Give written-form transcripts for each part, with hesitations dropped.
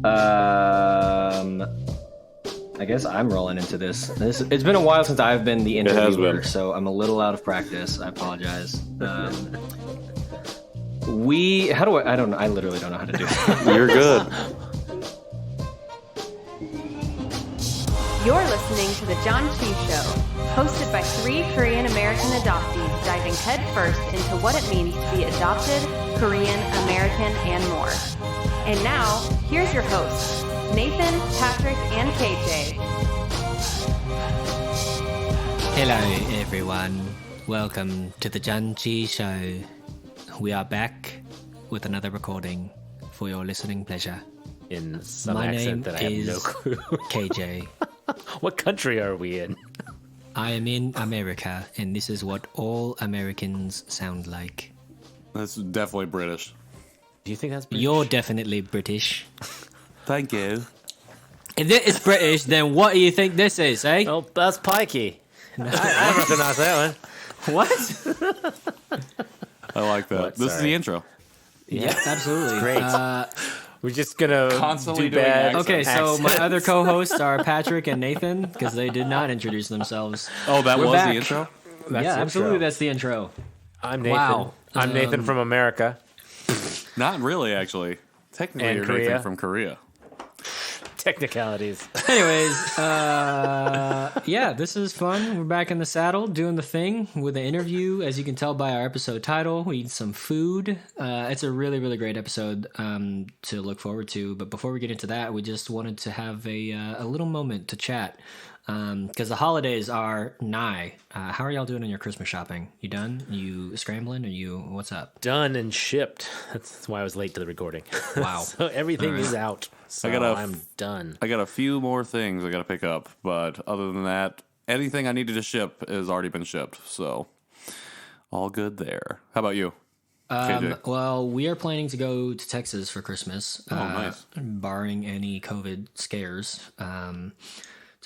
I guess I'm rolling into this. It's been a while since I've been the interviewer, so I'm a little out of practice. I apologize. I literally don't know how to do it. You're good. You're listening to the Janchi Show, hosted by 3 Korean American adoptees diving headfirst into what it means to be adopted, Korean, American, and more. And now, here's your hosts, Nathan, Patrick, and KJ. Hello, everyone. Welcome to the Janchi Show. We are back with another recording for your listening pleasure. In some My accent name that I have is no clue. KJ. What country are we in? I am in America, and this is what all Americans sound like. That's definitely British. Do you think that's British? You're definitely British. Thank you. If it's British, then what do you think this is, eh? Oh, that's pikey. I recognize that one. What? I like that. What? This is Sorry. the intro. Yeah, absolutely. Great. We're just gonna Constantly do doing bad. accents. Okay, so my other co-hosts are Patrick and Nathan, because they did not introduce themselves. Oh, that We're was back. the intro? That's Yeah, the absolutely, intro. that's the intro. I'm Nathan. Wow. I'm Nathan from America. Not really, actually. Technically, And you're Korea. Nathan from Korea. Technicalities. Anyways, yeah, this is fun. We're back in the saddle doing the thing with the interview. As you can tell by our episode title, we eat some food. It's a really, really great episode to look forward to. But before we get into that, we just wanted to have a little moment to chat because the holidays are nigh. How are y'all doing in your Christmas shopping? You done? You scrambling? What's up? Done and shipped. That's why I was late to the recording. Wow. So everything is out. So I'm done. I got a few more things I got to pick up, but other than that, anything I needed to ship has already been shipped, so all good there. How about you, KJ? Well, we are planning to go to Texas for Christmas. Oh, nice. Barring any COVID scares, to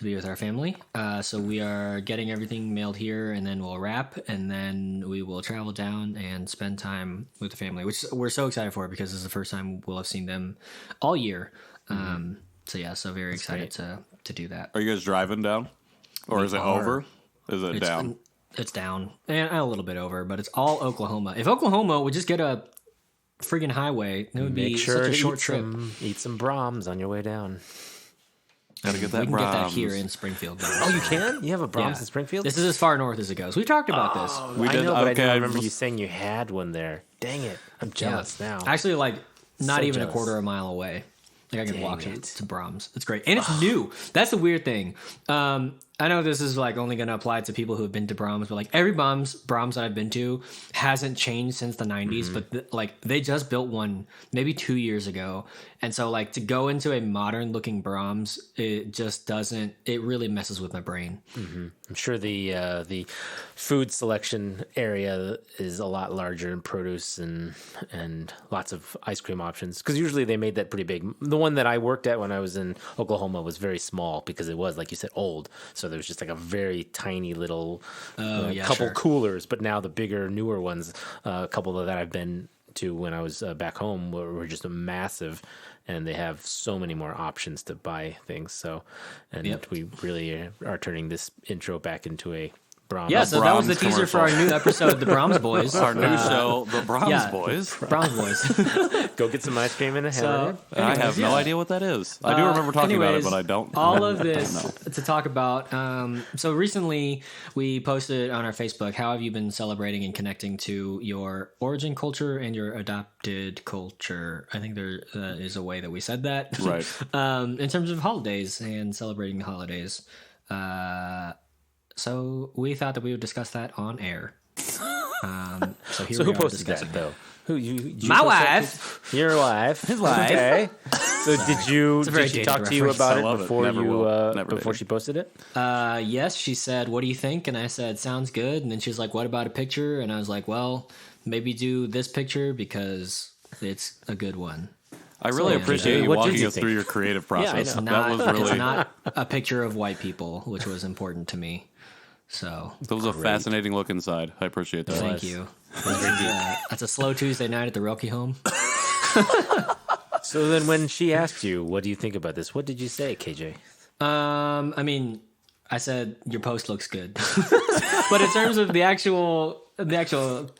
be with our family. So we are getting everything mailed here, and then we'll wrap, and then we will travel down and spend time with the family, which we're so excited for because this is the first time we'll have seen them all year. So yeah, so very excited to do that. Are you guys driving down? Or is it are. over? Is it down? It's down, and a little bit over, but it's all Oklahoma. If Oklahoma would just get a friggin' highway, it would be Make sure such a to short trip. eat some Brahms on your way down. Gotta get that We can get that Brahms. here in Springfield. Though. Oh, you can? You have a Brahms Yeah. in Springfield? This is as far north as it goes. We talked about this. We I did- know, but I okay, didn't I remember was- you saying you had one there. Dang it. I'm jealous now. Actually, like not So even jealous. a quarter of a mile away. Like I can Dang walk it. to Brahms. It's great, and it's new. That's the weird thing. I know this is like only going to apply to people who have been to Brahms, but like every Brahms that I've been to hasn't changed since the 90s. But like they just built one maybe 2 years ago, and so like to go into a modern looking Brahms, it just doesn't. It really messes with my brain. I'm sure the food selection area is a lot larger in produce and lots of ice cream options because usually they made that pretty big. The one that I worked at when I was in Oklahoma was very small because it was, like you said, old. So there was just like a very tiny little couple coolers. But now the bigger, newer ones, a couple that I've been to when I was back home were just massive. And they have so many more options to buy things. So, and we really are turning this intro back into a Brahms. Yeah, so that was the Brahms teaser for our new episode, The Brahms Boys. Our new show, The Brahms yeah. Boys. Brahms Boys. Go get some ice cream and a hamburger. I have no idea what that is. I do remember talking about it, but I don't. All of this to talk about. So recently we posted on our Facebook, how have you been celebrating and connecting to your origin culture and your adopted culture? I think there is a way that we said that. Right. In terms of holidays and celebrating the holidays. So we thought that we would discuss that on air. So here So we who are posted discussing that though? Who you My post that wife. to? Your wife. His wife. Okay. So did very she dated talk to you reference. about I it love it. before Never will. Never before dated. she posted it? Yes, she said, what do you think? And I said, sounds good. And then she's like, what about a picture? And I was like, well, maybe do this picture because it's a good one. I really appreciate you What did walking you us think? through your creative process. I know. That was It's really not a picture of white people, which was important to me. So that was a fascinating look inside. I appreciate that. thank you. That's a slow Tuesday night at the Roki home. So then when she asked you, what do you think about this? What did you say, KJ? I mean, I said your post looks good, but in terms of the actual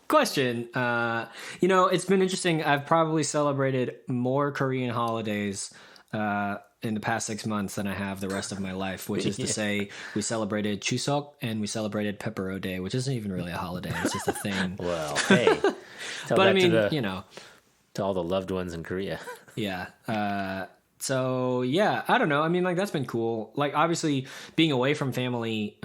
question, it's been interesting. I've probably celebrated more Korean holidays in the past 6 months than I have the rest of my life, which is to say we celebrated Chuseok and we celebrated Pepero Day, which isn't even really a holiday. It's just a thing. Well, hey. Tell But that I mean, to all the loved ones in Korea. Yeah. So yeah, I don't know. I mean, like that's been cool. Like obviously being away from family,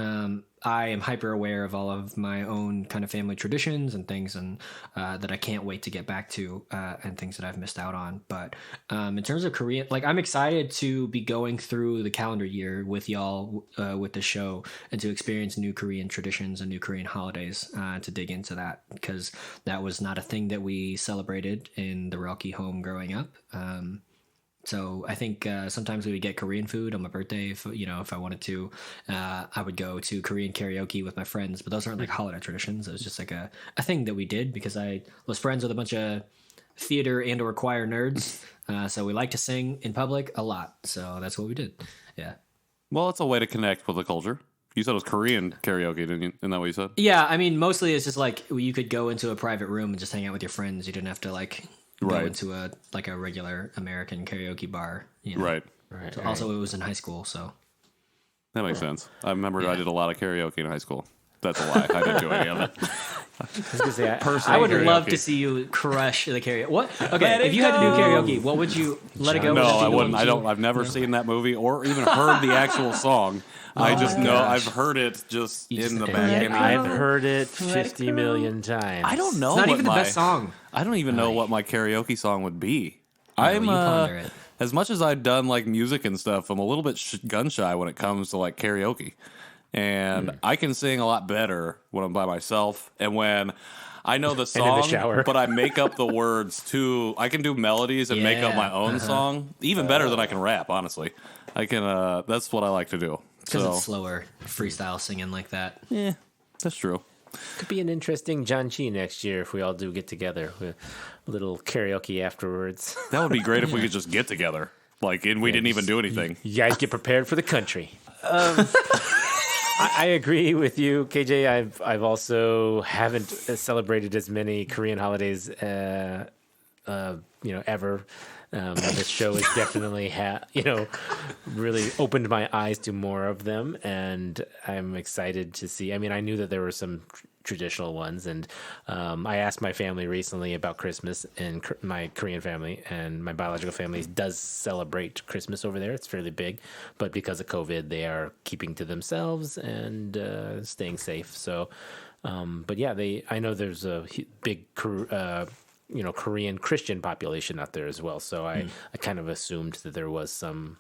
I am hyper aware of all of my own kind of family traditions and things, and that I can't wait to get back to, and things that I've missed out on. But in terms of Korean, like I'm excited to be going through the calendar year with y'all with the show and to experience new Korean traditions and new Korean holidays, to dig into that, because that was not a thing that we celebrated in the Rocky home growing up. So I think sometimes we would get Korean food on my birthday. If I wanted to, I would go to Korean karaoke with my friends. But those aren't like holiday traditions. It was just like a thing that we did because I was friends with a bunch of theater and or choir nerds. So we like to sing in public a lot. So that's what we did. Yeah. Well, it's a way to connect with the culture. You said it was Korean karaoke, didn't you? Isn't that what you said? Yeah. I mean, mostly it's just like you could go into a private room and just hang out with your friends. You didn't have to go into a regular American karaoke bar. Right. So also, it was in high school, so that makes sense. I remember I did a lot of karaoke in high school. That's a lie. I didn't do any of it. I would love to see you crush the karaoke. What? Okay, if you had to do karaoke, what would you let it go? No, I wouldn't. I've never seen that movie or even heard the actual song. I just know I've heard it just in the back. I've heard it 50 million times. I don't know. It's not even the best song. I don't even know what my karaoke song would be. You ponder it. As much as I've done like music and stuff, I'm a little bit gun shy when it comes to like karaoke. And I can sing a lot better when I'm by myself and when I know the song, in the shower. but I make up the words too. I can do melodies and make up my own song even better than I can rap, honestly. I can that's what I like to do. Because it's slower, freestyle singing like that. Yeah, that's true. Could be an interesting Janchi next year if we all do get together with a little karaoke afterwards. That would be great if we could just get together. And we didn't even do anything. You guys get prepared for the country. I agree with you, KJ. I've also haven't celebrated as many Korean holidays, ever. This show has definitely really opened my eyes to more of them, and I'm excited to see. I mean, I knew that there were some traditional ones, and I asked my family recently about Christmas, and my Korean family and my biological family does celebrate Christmas over there. It's fairly big, but because of COVID, they are keeping to themselves and staying safe. So, but yeah, I know there's a big Korean Christian population out there as well. So I kind of assumed that there was some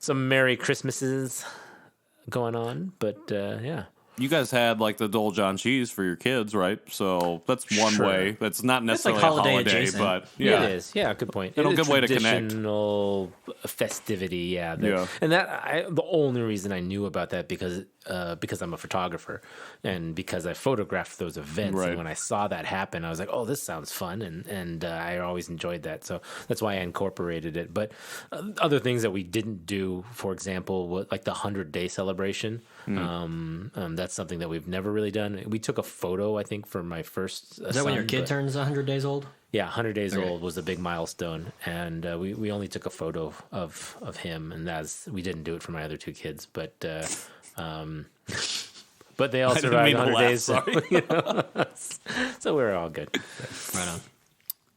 Merry Christmases going on, but yeah. You guys had like the Dole John cheese for your kids, right? So that's one way. That's not necessarily like a holiday, adjacent. but Yeah, it is. Yeah, good point. And a good way to connect. Traditional festivity, yeah. And the only reason I knew about that because I'm a photographer and because I photographed those events. Right. And when I saw that happen, I was like, oh, this sounds fun. And I always enjoyed that. So that's why I incorporated it. But other things that we didn't do, for example, like the 100-day celebration, that's something that we've never really done. We took a photo, I think, for my first Is that when your kid turns 100 days old? Yeah, 100 days old was a big milestone, and we only took a photo of him, and we didn't do it for my other two kids, but they all survived 100 days, so we're all good. Right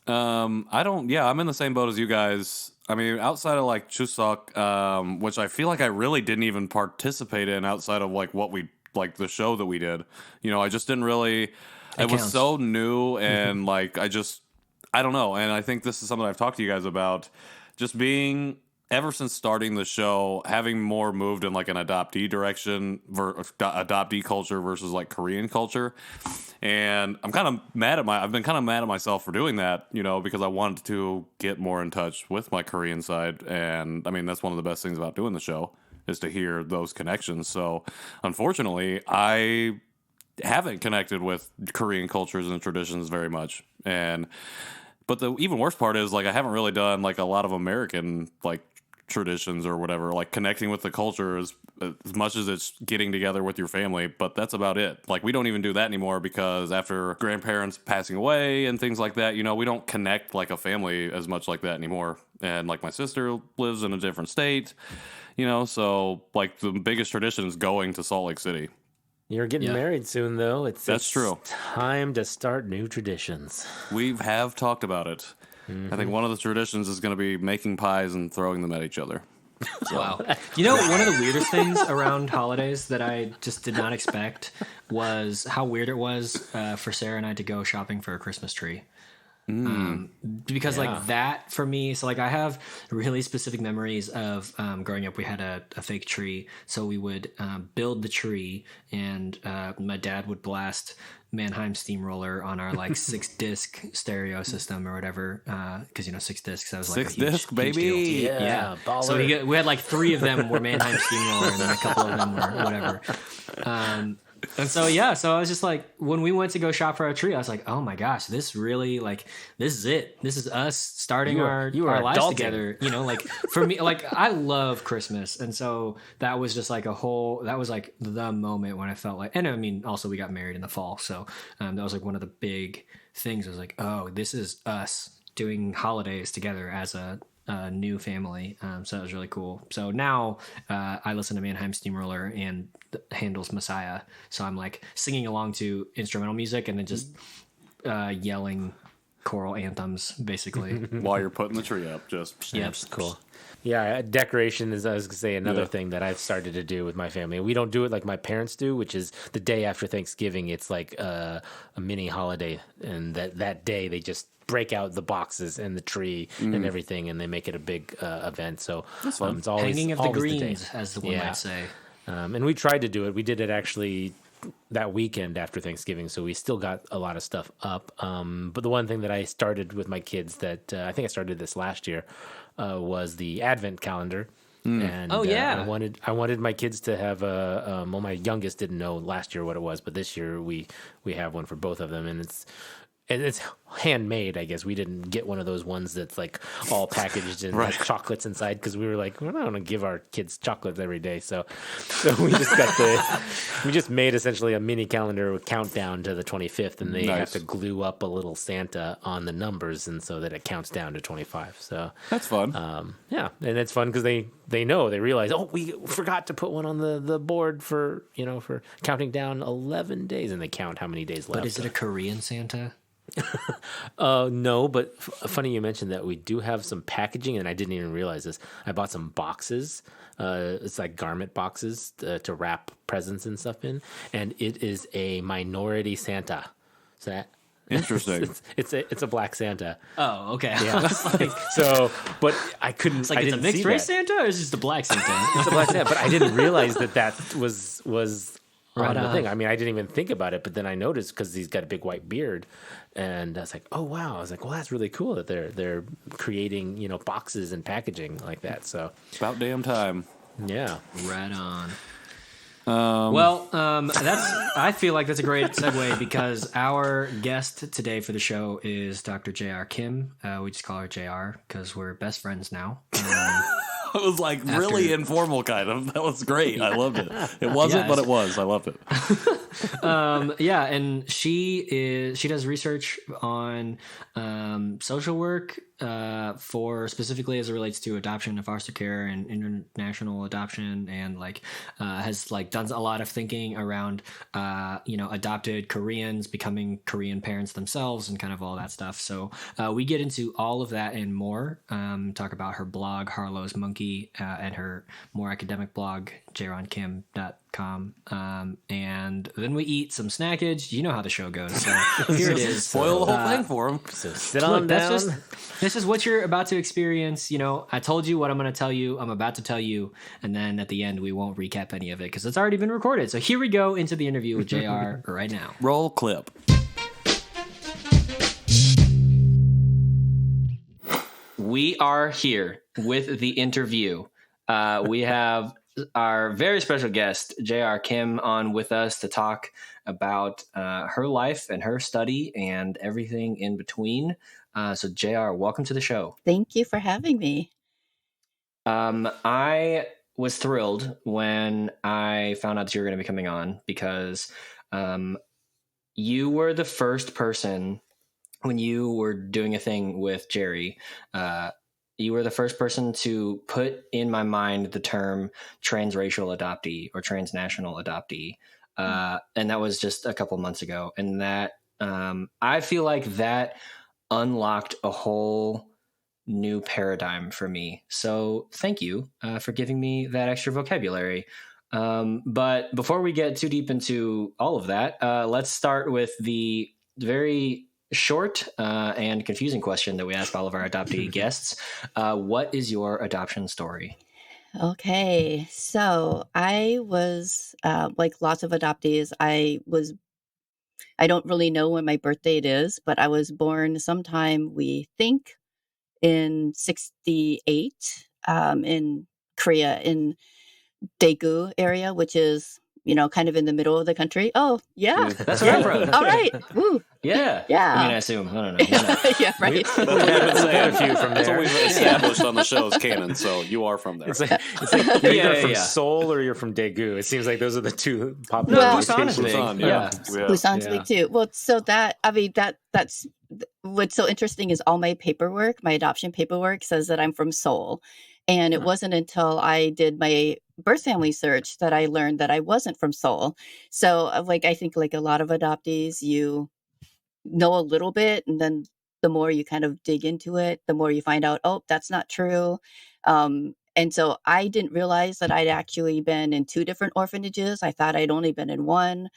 on. I'm in the same boat as you guys. I mean, outside of like Chuseok, which I feel like I really didn't even participate in outside of like what we like the show that we did. I just didn't really. It was so new, and like I don't know. And I think this is something I've talked to you guys about. Just being ever since starting the show, having more moved in like an adoptee direction, adoptee culture versus like Korean culture. And I'm kind of I've been kind of mad at myself for doing that, because I wanted to get more in touch with my Korean side. And I mean, that's one of the best things about doing the show is to hear those connections. So unfortunately, I haven't connected with Korean cultures and traditions very much. But But the even worse part is like I haven't really done like a lot of American like traditions or whatever, like connecting with the culture as much as it's getting together with your family, but that's about it. Like we don't even do that anymore because after grandparents passing away and things like that, you know, we don't connect like a family as much like that anymore. And like my sister lives in a different state, you know, so like the biggest tradition is going to Salt Lake City. You're getting married soon, though. That's true. Time to start new traditions. We have talked about it. I think one of the traditions is going to be making pies and throwing them at each other. So. Wow. You know, one of the weirdest things around holidays that I just did not expect was how weird it was for Sarah and I to go shopping for a Christmas tree. Because like that for me, so like I have really specific memories of growing up. We had a fake tree, so we would build the tree, and my dad would blast Mannheim Steamroller on our like 6-disc stereo system or whatever, because you know 6 discs, that was like 6 disc baby, huge deal. Yeah. So we had like 3 of them were Mannheim Steamroller, and then a couple of them were whatever. And so so I was just like, when we went to go shop for our tree, I was like, oh my gosh, this really like this is it. This is us starting our lives adulting together. You know, like for me, like I love Christmas, and so that was just like that was like the moment when I felt like, and I mean, also we got married in the fall, so that was like one of the big things. I was like, oh, this is us doing holidays together as a new family, so that was really cool. So now I listen to Mannheim Steamroller and Handel's Messiah, so I'm like singing along to instrumental music and then just yelling choral anthems basically while you're putting the tree up. That's cool. Yeah, decoration is, I was gonna say, another thing that I've started to do with my family. We don't do it like my parents do, which is the day after Thanksgiving. It's like a mini holiday, and that day they just break out the boxes and the tree and everything, and they make it a big event. So it's always hanging of the greens, the as the one might say. And we tried to do it. We did it actually that weekend after Thanksgiving, so we still got a lot of stuff up. But the one thing that I started with my kids that I think I started this last year was the Advent calendar. And I wanted my kids to have well, my youngest didn't know last year what it was, but this year we have one for both of them, and it's handmade, I guess. We didn't get one of those ones that's like all packaged and like chocolates inside, because we were like, we're not going to give our kids chocolates every day. So we just we just made essentially a mini calendar with countdown to the 25th, and they have to glue up a little Santa on the numbers, and so that it counts down to 25. So that's fun. And it's fun because they realize, oh, we forgot to put one on the board for counting down 11 days, and they count how many days left. But is it a Korean Santa? No, but funny you mentioned that. We do have some packaging, and I didn't even realize this. I bought some boxes. It's like garment boxes to wrap presents and stuff in, and it is a minority Santa. So that interesting. It's a black Santa. Oh, okay. Yeah. So, but I couldn't. It's like I it's didn't a mixed see race that. Santa, or is it just a black Santa? It's a black Santa, but I didn't realize that was. Right on the thing. I mean, I didn't even think about it, but then I noticed because he's got a big white beard, and I was like, "Oh wow!" I was like, "Well, that's really cool that they're creating boxes and packaging like that." So about damn time. Yeah, right on. I feel like that's a great segue, because our guest today for the show is Dr. JaeRan Kim. We just call her JR because we're best friends now. It was like really informal, kind of. That was great. I loved it. It wasn't, but it was. I loved it. And she does research on social work for specifically as it relates to adoption and foster care and international adoption, and has done a lot of thinking around adopted Koreans becoming Korean parents themselves and kind of all that stuff. So we get into all of that and more. Talk about her blog Harlow's Monkey, and her more academic blog JaeRanKim.com, and then we eat some snackage. You know how the show goes, so here it is. Spoil the whole thing for them. So sit on down. This is what you're about to experience. I told you what I'm going to tell you. I'm about to tell you, and then at the end we won't recap any of it because it's already been recorded. So here we go into the interview with JR right now. Roll clip. We are here with the interview. We have our very special guest, JaeRan Kim, on with us to talk about her life and her study and everything in between. So, JaeRan, welcome to the show. Thank you for having me. I was thrilled when I found out that you were going to be coming on because you were the first person when you were doing a thing with Jerry. You were the first person to put in my mind the term transracial adoptee or transnational adoptee. And that was just a couple months ago. And that I feel like that unlocked a whole new paradigm for me. So thank you for giving me that extra vocabulary. But before we get too deep into all of that, let's start with the very short and confusing question that we ask all of our adoptee guests. What is your adoption story? Okay, so I was like lots of adoptees. I don't really know when my birth date is, but I was born sometime, we think, in 68 in Korea, in Daegu area, which is, kind of in the middle of the country. Oh, yeah. That's where I'm from. All right. Woo. Yeah. Yeah. I mean, I assume. I don't know. Yeah, right. We've a few from That's what there. we've established on the show as canon, so you are from there. It's like you're either from yeah. Seoul or you're from Daegu. It seems like those are the two popular Well, Busan is locations. big. Busan, Yeah. Busan's big too. Well, so that's what's so interesting is all my paperwork, my adoption paperwork says that I'm from Seoul. And it wasn't until I did my birth family search that I learned that I wasn't from Seoul. So I think like a lot of adoptees, you know a little bit, and then the more you kind of dig into it, the more you find out, oh, that's not true. And so I didn't realize that I'd actually been in 2 different orphanages. I thought I'd only been in one.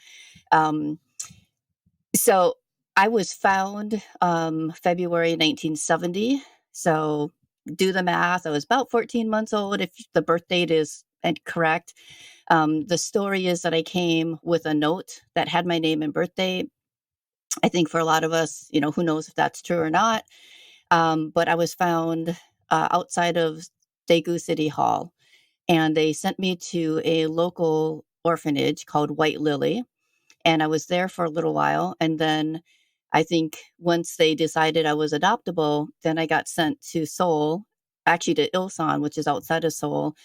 So I was found February 1970. So do the math. I was about 14 months old, if the birth date is correct. The story is that I came with a note that had my name and birth date. I think for a lot of us, who knows if that's true or not. But I was found outside of Daegu City Hall, and they sent me to a local orphanage called White Lily. And I was there for a little while. And then I think once they decided I was adoptable, then I got sent to Seoul, actually to Ilsan, which is outside of Seoul.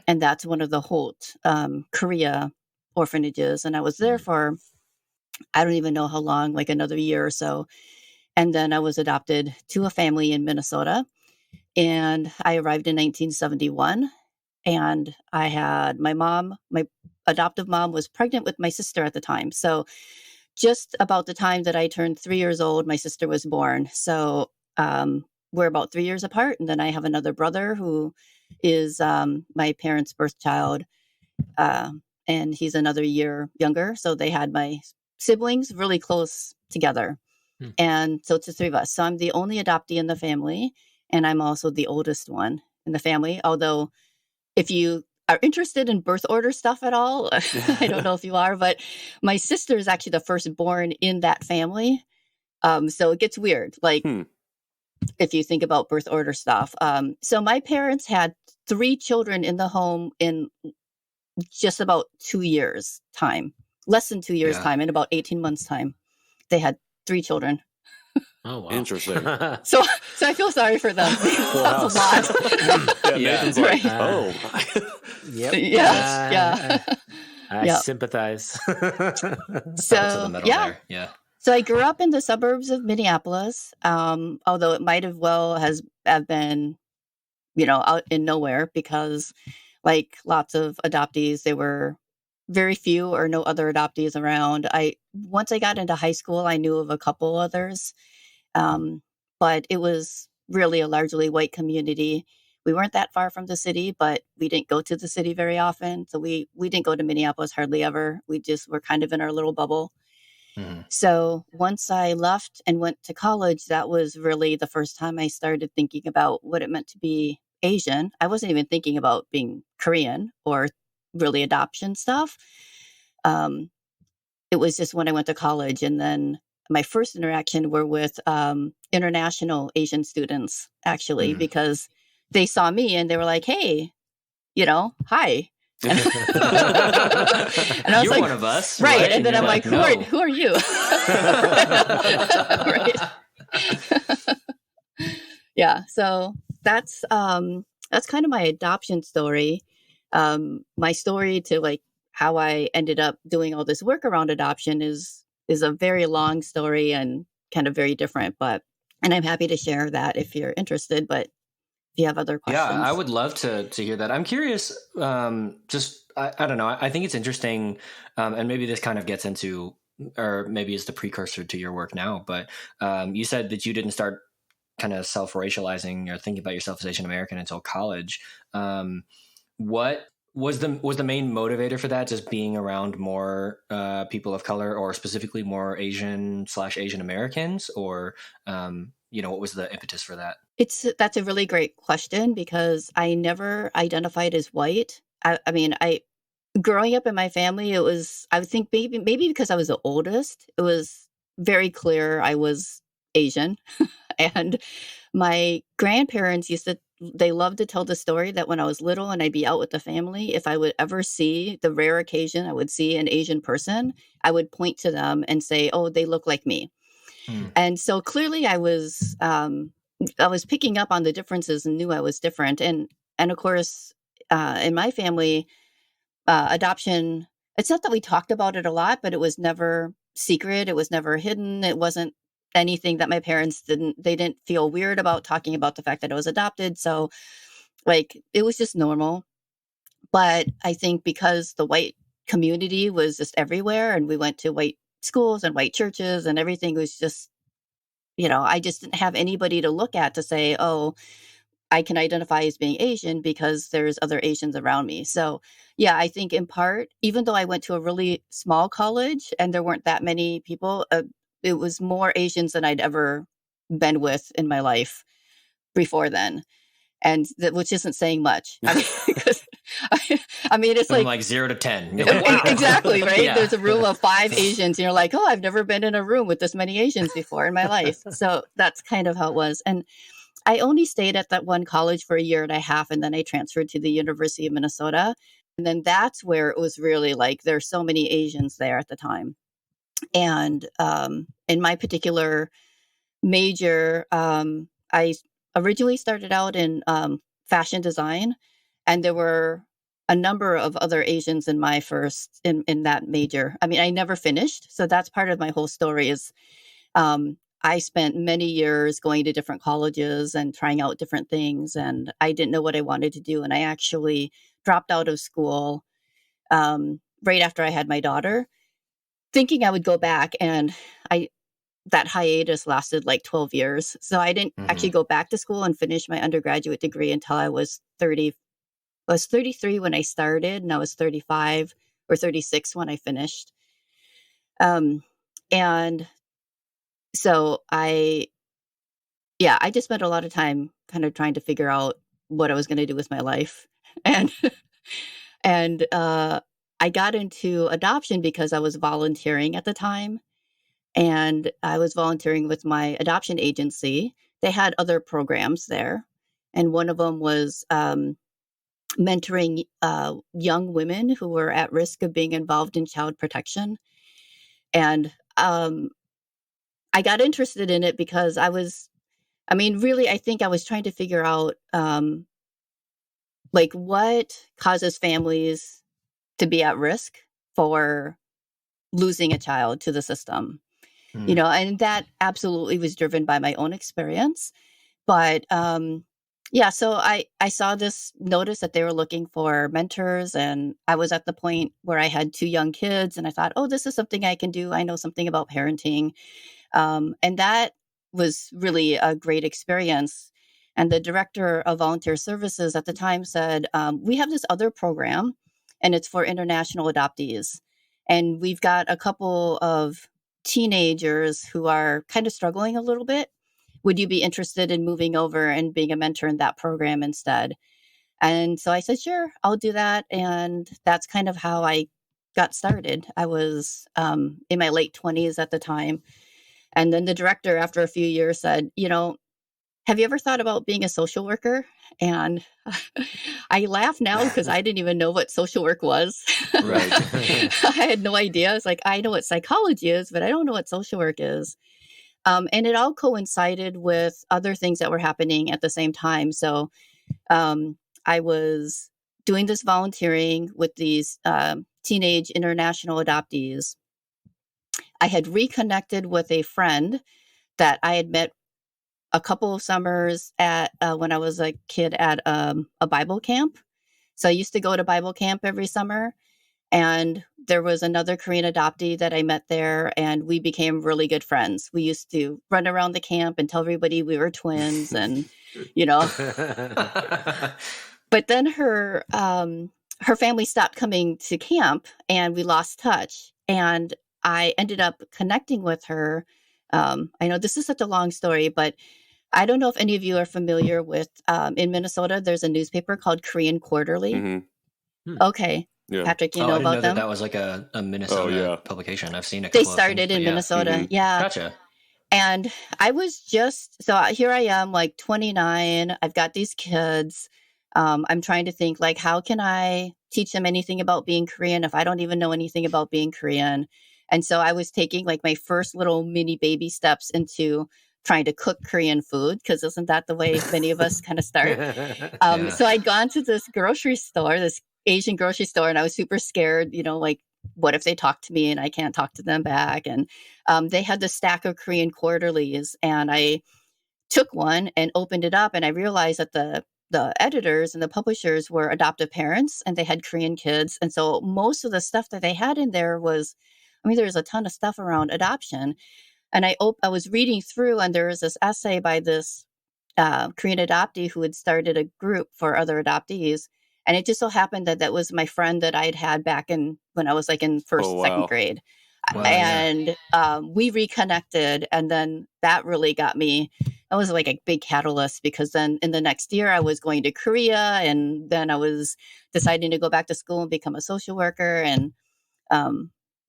And that's one of the Holt, Korea orphanages. And I was there for, I don't even know how long, like another year or so. And then I was adopted to a family in Minnesota. And I arrived in 1971. And I had my adoptive mom was pregnant with my sister at the time. So just about the time that I turned 3 years old, my sister was born. So we're about 3 years apart. And then I have another brother who is my parents' birth child. And he's another year younger. So they had my siblings really close together. And so it's the 3 of us. So I'm the only adoptee in the family. And I'm also the oldest one in the family. Although if you are interested in birth order stuff at all, I don't know if you are, but my sister is actually the firstborn in that family. So it gets weird. Like if you think about birth order stuff. So my parents had 3 children in the home in just about 2 years time, less than 2 years time, in about 18 months time. They had 3 children. Oh, wow. Interesting. So I feel sorry for them. That's a lot. Nathan's Right. like, oh. Yep. Yeah. I Yep. sympathize. So To the middle there. Yeah. So I grew up in the suburbs of Minneapolis, although it might have been, out in nowhere because, like lots of adoptees, there were very few or no other adoptees around. Once I got into high school, I knew of a couple others, but it was really a largely white community. We weren't that far from the city, but we didn't go to the city very often. So we didn't go to Minneapolis hardly ever. We just were kind of in our little bubble. So once I left and went to college, that was really the first time I started thinking about what it meant to be Asian. I wasn't even thinking about being Korean or really adoption stuff. It was just when I went to college, and then my first interaction were with international Asian students, actually, because they saw me and they were like, hey, hi. And I was You're like, one of us, right? And then you're I'm like, no. who are you? Right. Yeah. So that's kind of my adoption story. My story to like how I ended up doing all this work around adoption is a very long story and kind of very different, and I'm happy to share that if you're interested, but if you have other questions. Yeah, I would love to hear that. I'm curious. I don't know. I think it's interesting, and maybe this kind of gets into, or maybe is the precursor to your work now. But you said that you didn't start kind of self-racializing or thinking about yourself as Asian American until college. What was the main motivator for that? Just being around more people of color, or specifically more Asian/Asian Americans, or what was the impetus for that? That's a really great question because I never identified as white. I mean, growing up in my family, I would think maybe because I was the oldest, it was very clear I was Asian. And my grandparents they loved to tell the story that when I was little and I'd be out with the family, if I would ever see the rare occasion I would see an Asian person, I would point to them and say, oh, they look like me. And so clearly I was picking up on the differences and knew I was different. And of course, in my family, adoption, it's not that we talked about it a lot, but it was never secret. It was never hidden. It wasn't anything that my parents didn't feel weird about talking about the fact that I was adopted. So like, it was just normal. But I think because the white community was just everywhere and we went to white schools and white churches and everything was just, I just didn't have anybody to look at to say, oh, I can identify as being Asian because there's other Asians around me. So yeah, I think in part, even though I went to a really small college and there weren't that many people, it was more Asians than I'd ever been with in my life before then. And which isn't saying much. I mean, because, it's like 0 to 10. You're like, wow. Exactly, right? Yeah. There's a room of 5 Asians, and you're like, oh, I've never been in a room with this many Asians before in my life. So that's kind of how it was. And I only stayed at that one college for a year and a half, and then I transferred to the University of Minnesota. And then that's where it was really like, there's so many Asians there at the time. And in my particular major, I originally started out in fashion design, and there were a number of other Asians in my first in that major. I mean, I never finished, so that's part of my whole story. Is I spent many years going to different colleges and trying out different things, and I didn't know what I wanted to do, and I actually dropped out of school right after I had my daughter, thinking I would go back, and that hiatus lasted like 12 years. So I didn't actually go back to school and finish my undergraduate degree until I was 30. I was 33 when I started, and I was 35 or 36 when I finished. And so I just spent a lot of time kind of trying to figure out what I was going to do with my life. And I got into adoption because I was volunteering at the time. And I was volunteering with my adoption agency. They had other programs there. And one of them was mentoring young women who were at risk of being involved in child protection. And I got interested in it because I think I was trying to figure out like what causes families to be at risk for losing a child to the system. And that absolutely was driven by my own experience. But so I saw this notice that they were looking for mentors, and I was at the point where I had 2 young kids, and I thought, oh, this is something I can do. I know something about parenting. And that was really a great experience. And the director of volunteer services at the time said, we have this other program, and it's for international adoptees. And we've got a couple of teenagers who are kind of struggling a little bit. Would you be interested in moving over and being a mentor in that program instead? And so I said, sure, I'll do that. And that's kind of how I got started. I was in my late 20s at the time. And then the director, after a few years, said, have you ever thought about being a social worker? And I laugh now because I didn't even know what social work was. Right. I had no idea. It's like, I know what psychology is, but I don't know what social work is. And it all coincided with other things that were happening at the same time. So I was doing this volunteering with these teenage international adoptees. I had reconnected with a friend that I had met a couple of summers at when I was a kid at a Bible camp. So I used to go to Bible camp every summer. And there was another Korean adoptee that I met there, and we became really good friends. We used to run around the camp and tell everybody we were twins, and you know. But then her family stopped coming to camp, and we lost touch. And I ended up connecting with her. I know this is such a long story, but I don't know if any of you are familiar with in Minnesota. There's a newspaper called Korean Quarterly. Mm-hmm. Okay. Yeah. Patrick, do you I know didn't about know them? that was like a Minnesota publication. I've seen a They couple started of things, in but Minnesota. Mhm. Yeah. Gotcha. And I was just, so here I am, like 29. I've got these kids. I'm trying to think, like, how can I teach them anything about being Korean if I don't even know anything about being Korean? And so I was taking like my first little mini baby steps into trying to cook Korean food, because isn't that the way many of us kind of start? Yeah. So I'd gone to this grocery store, this Asian grocery store, and I was super scared, you know, like, what if they talk to me and I can't talk to them back? And they had this stack of Korean quarterlies, and I took one and opened it up, and I realized that the editors and the publishers were adoptive parents, and they had Korean kids. And so most of the stuff that they had in there was, I mean, there's a ton of stuff around adoption. And I was reading through, and there was this essay by this Korean adoptee who had started a group for other adoptees. And it just so happened that that was my friend that I'd had back in when I was like in first, second grade. Wow, yeah. And we reconnected, and then that really got me. That was like a big catalyst, because then in the next year I was going to Korea, and then I was deciding to go back to school and become a social worker. And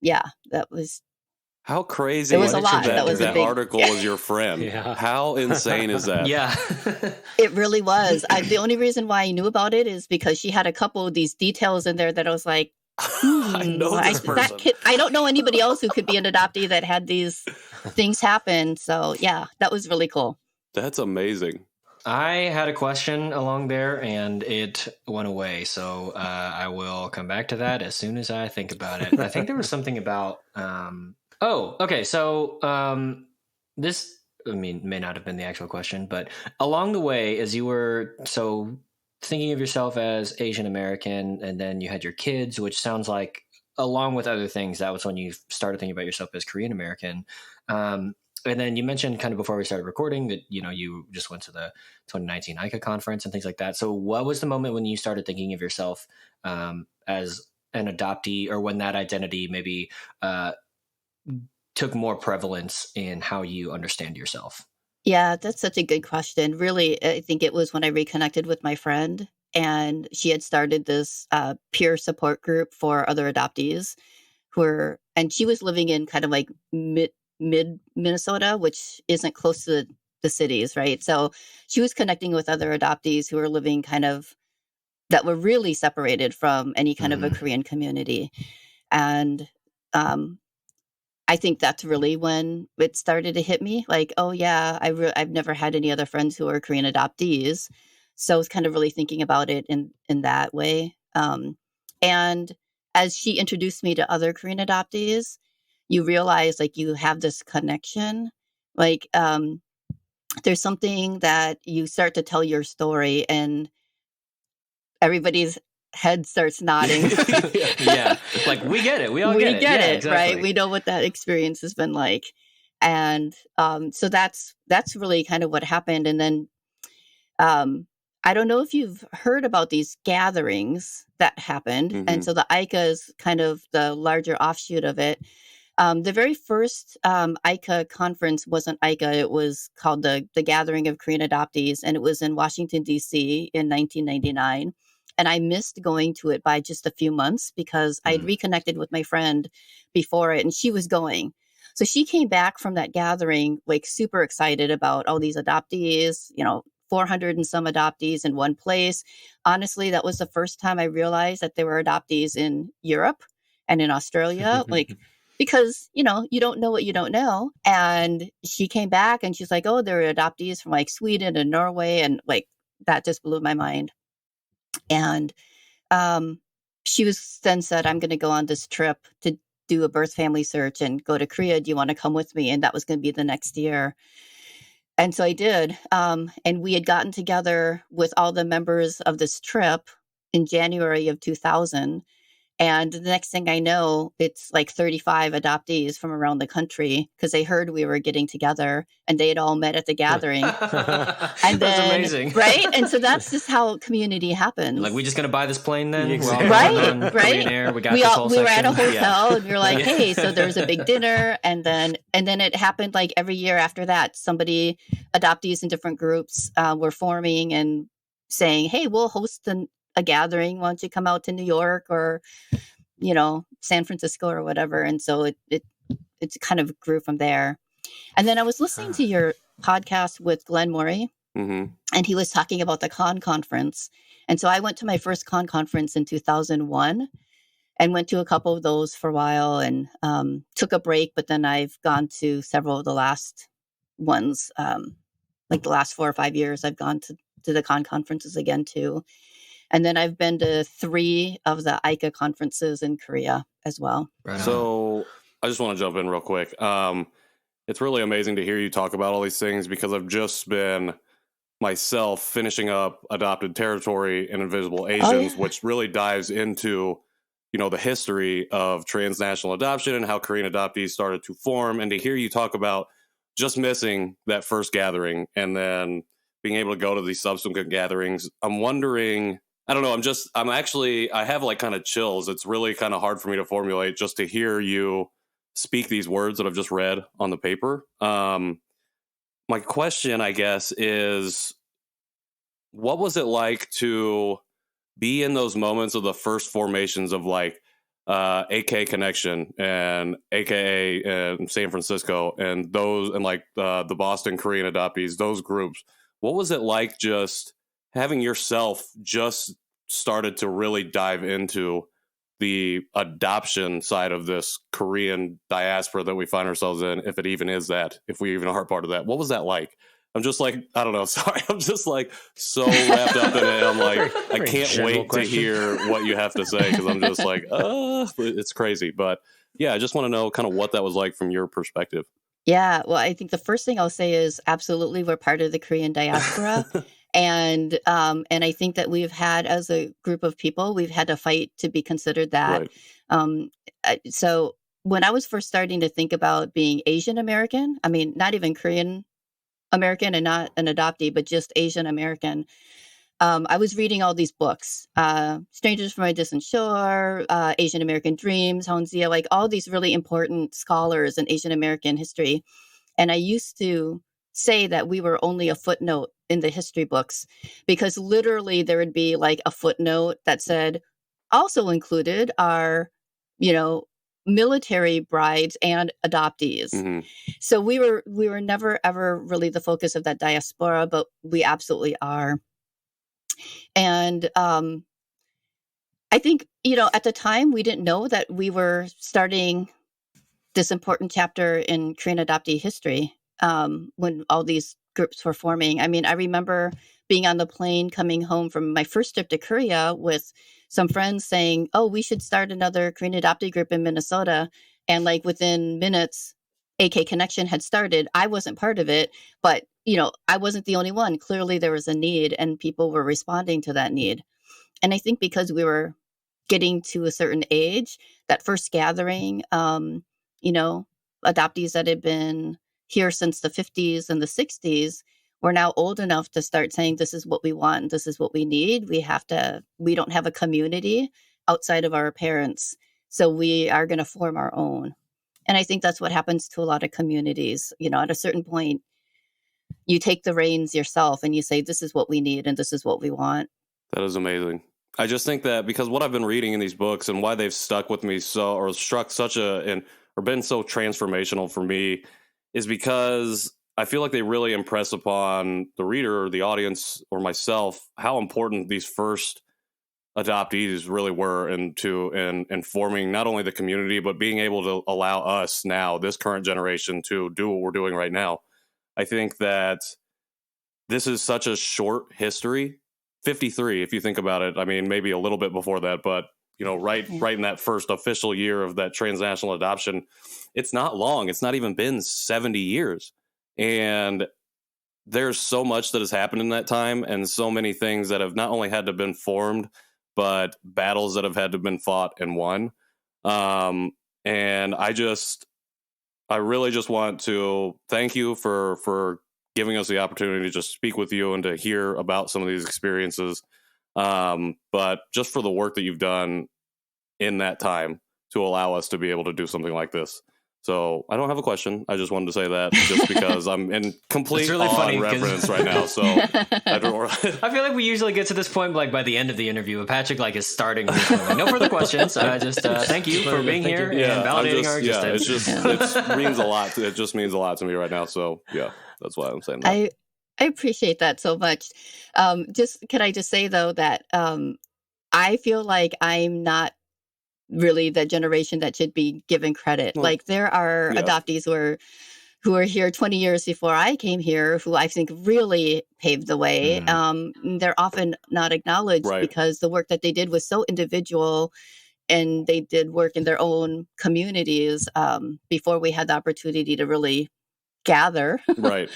yeah, that was. How crazy It was a lot. that, That was a that big- article was your friend. Yeah. How insane is that? Yeah. It really was. The only reason why I knew about it is because she had a couple of these details in there that I was like, I know this person. that kid, I don't know anybody else who could be an adoptee that had these things happen. So yeah, that was really cool. That's amazing. I had a question along there and it went away. So I will come back to that as soon as I think about it. I think there was something about. Okay. So this, I mean, may not have been the actual question, but along the way, as you were thinking of yourself as Asian American, and then you had your kids, which sounds like, along with other things, that was when you started thinking about yourself as Korean American. And then you mentioned kind of before we started recording that, you know, you just went to the 2019 ICA conference and things like that. So what was the moment when you started thinking of yourself as an adoptee, or when that identity maybe took more prevalence in how you understand yourself? Yeah, that's such a good question. Really, I think it was when I reconnected with my friend, and she had started this peer support group for other adoptees and she was living in kind of like mid Minnesota, which isn't close to the cities, right? So she was connecting with other adoptees who were living kind of, that were really separated from any kind of a Korean community. And I think that's really when it started to hit me, like, oh yeah, I've never had any other friends who are Korean adoptees. So I was kind of really thinking about it in that way. And as she introduced me to other Korean adoptees, you realize like you have this connection. Like there's something that you start to tell your story, and everybody's head starts nodding. Yeah, like we get it. We all we get it. get Yeah, it, exactly. right? We know what that experience has been like. And so that's really kind of what happened. And then I don't know if you've heard about these gatherings that happened. And so the ICA is kind of the larger offshoot of it. The very first ICA conference wasn't ICA. It was called the Gathering of Korean Adoptees, and it was in Washington, D.C. in 1999. And I missed going to it by just a few months because I'd reconnected with my friend before it, and she was going. So she came back from that gathering, like super excited about all these adoptees, 400 and some adoptees in one place. Honestly, that was the first time I realized that there were adoptees in Europe and in Australia, like, because, you don't know what you don't know. And she came back and she's like, oh, there are adoptees from like Sweden and Norway. And like, that just blew my mind. And she was then said, I'm going to go on this trip to do a birth family search and go to Korea. Do you want to come with me? And that was going to be the next year. And so I did. And we had gotten together with all the members of this trip in January of 2000. And the next thing I know, it's like 35 adoptees from around the country because they heard we were getting together and they had all met at the gathering. And That's then, amazing. right? And so that's just how community happens. Like, we just going to buy this plane then? Exactly. We're all Right, on right. Korean Air. We got we this whole were at a section. hotel and we were like, hey, so there's a big dinner. And then it happened like every year after that. Adoptees in different groups were forming and saying, hey, we'll host a gathering. Why don't you come out to New York or, San Francisco or whatever. And so it kind of grew from there. And then I was listening to your podcast with Glenn Morey, and he was talking about the con conference. And so I went to my first con conference in 2001 and went to a couple of those for a while and took a break. But then I've gone to several of the last ones, like the last 4 or 5 years, I've gone to the con conferences again too. And then I've been to 3 of the ICA conferences in Korea as well. Right on. So I just want to jump in real quick. It's really amazing to hear you talk about all these things because I've just been myself finishing up Adopted Territory and Invisible Asians, which really dives into, the history of transnational adoption and how Korean adoptees started to form. And to hear you talk about just missing that first gathering and then being able to go to these subsequent gatherings, I'm wondering, I don't know, I have like kind of chills. It's really kind of hard for me to formulate just to hear you speak these words that I've just read on the paper. My question, I guess, is what was it like to be in those moments of the first formations of like AK Connection and AKA and San Francisco and those and like the Boston Korean adoptees, those groups? What was it like just having yourself just started to really dive into the adoption side of this Korean diaspora that we find ourselves in, if it even is that, if we even are part of that? What was that like? I'm just like, I don't know. Sorry. I'm just like so wrapped up in it. I'm like, I can't wait to hear what you have to say because I'm just like, it's crazy. But yeah, I just want to know kind of what that was like from your perspective. Yeah, well, I think the first thing I'll say is absolutely we're part of the Korean diaspora. And I think that we've had, as a group of people, we've had to fight to be considered that. Right. So when I was first starting to think about being Asian American, I mean, not even Korean American and not an adoptee, but just Asian American, I was reading all these books, Strangers from a Distant Shore, Asian American Dreams, Honzia, like all these really important scholars in Asian American history. And I used to say that we were only a footnote in the history books because literally there would be like a footnote that said also included are, military brides and adoptees. So we were never ever really the focus of that diaspora, but we absolutely are. And I think, at the time we didn't know that we were starting this important chapter in Korean adoptee history when all these groups were forming. I mean, I remember being on the plane coming home from my first trip to Korea with some friends saying, oh, we should start another Korean adoptee group in Minnesota. And like within minutes, AK Connection had started. I wasn't part of it, but I wasn't the only one. Clearly there was a need and people were responding to that need. And I think because we were getting to a certain age, that first gathering, adoptees that had been here since the 50s and the 60s were now old enough to start saying, this is what we want. This is what we need. We don't have a community outside of our parents. So we are going to form our own. And I think that's what happens to a lot of communities. At a certain point, you take the reins yourself and you say, this is what we need and this is what we want. That is amazing. I just think that because what I've been reading in these books and why they've stuck with me struck such a or been so transformational for me is because I feel like they really impress upon the reader or the audience or myself how important these first adoptees really were in forming not only the community, but being able to allow us now, this current generation, to do what we're doing right now. I think that this is such a short history. 53, if you think about it. I mean, maybe a little bit before that, but right in that first official year of that transnational adoption, it's not long. It's not even been 70 years. And there's so much that has happened in that time, and so many things that have not only had to have been formed, but battles that have had to have been fought and won. And I really just want to thank you for giving us the opportunity to just speak with you and to hear about some of these experiences. But just for the work that you've done in that time to allow us to be able to do something like this. So I don't have a question. I just wanted to say that just because I'm in complete really awe funny and reverence right now. So I feel like we usually get to this point like by the end of the interview, but Patrick is starting. Like, no further questions. Just thank you for being here and validating our existence. It means a lot. It just means a lot to me right now. So yeah, that's why I'm saying that. I appreciate that so much. Can I just say though that I feel like I'm not really the generation that should be given credit. Like there are adoptees who are here 20 years before I came here, who I think really paved the way. They're often not acknowledged because the work that they did was so individual, and they did work in their own communities before we had the opportunity to really gather. So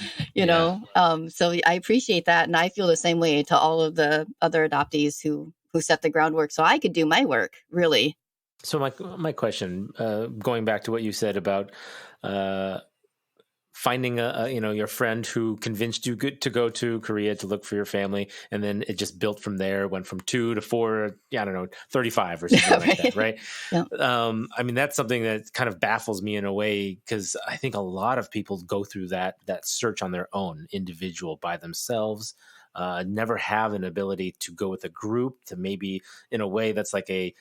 I appreciate that, and I feel the same way to all of the other adoptees who set the groundwork so I could do my work, really. So my question, going back to what you said about finding your friend who convinced you to go to Korea to look for your family, and then it just built from there, went from 2 to 4, 35 or something like that, right? Yeah. I mean, that's something that kind of baffles me in a way, because I think a lot of people go through that search on their own, individual, by themselves. Never have an ability to go with a group, to maybe in a way that's like a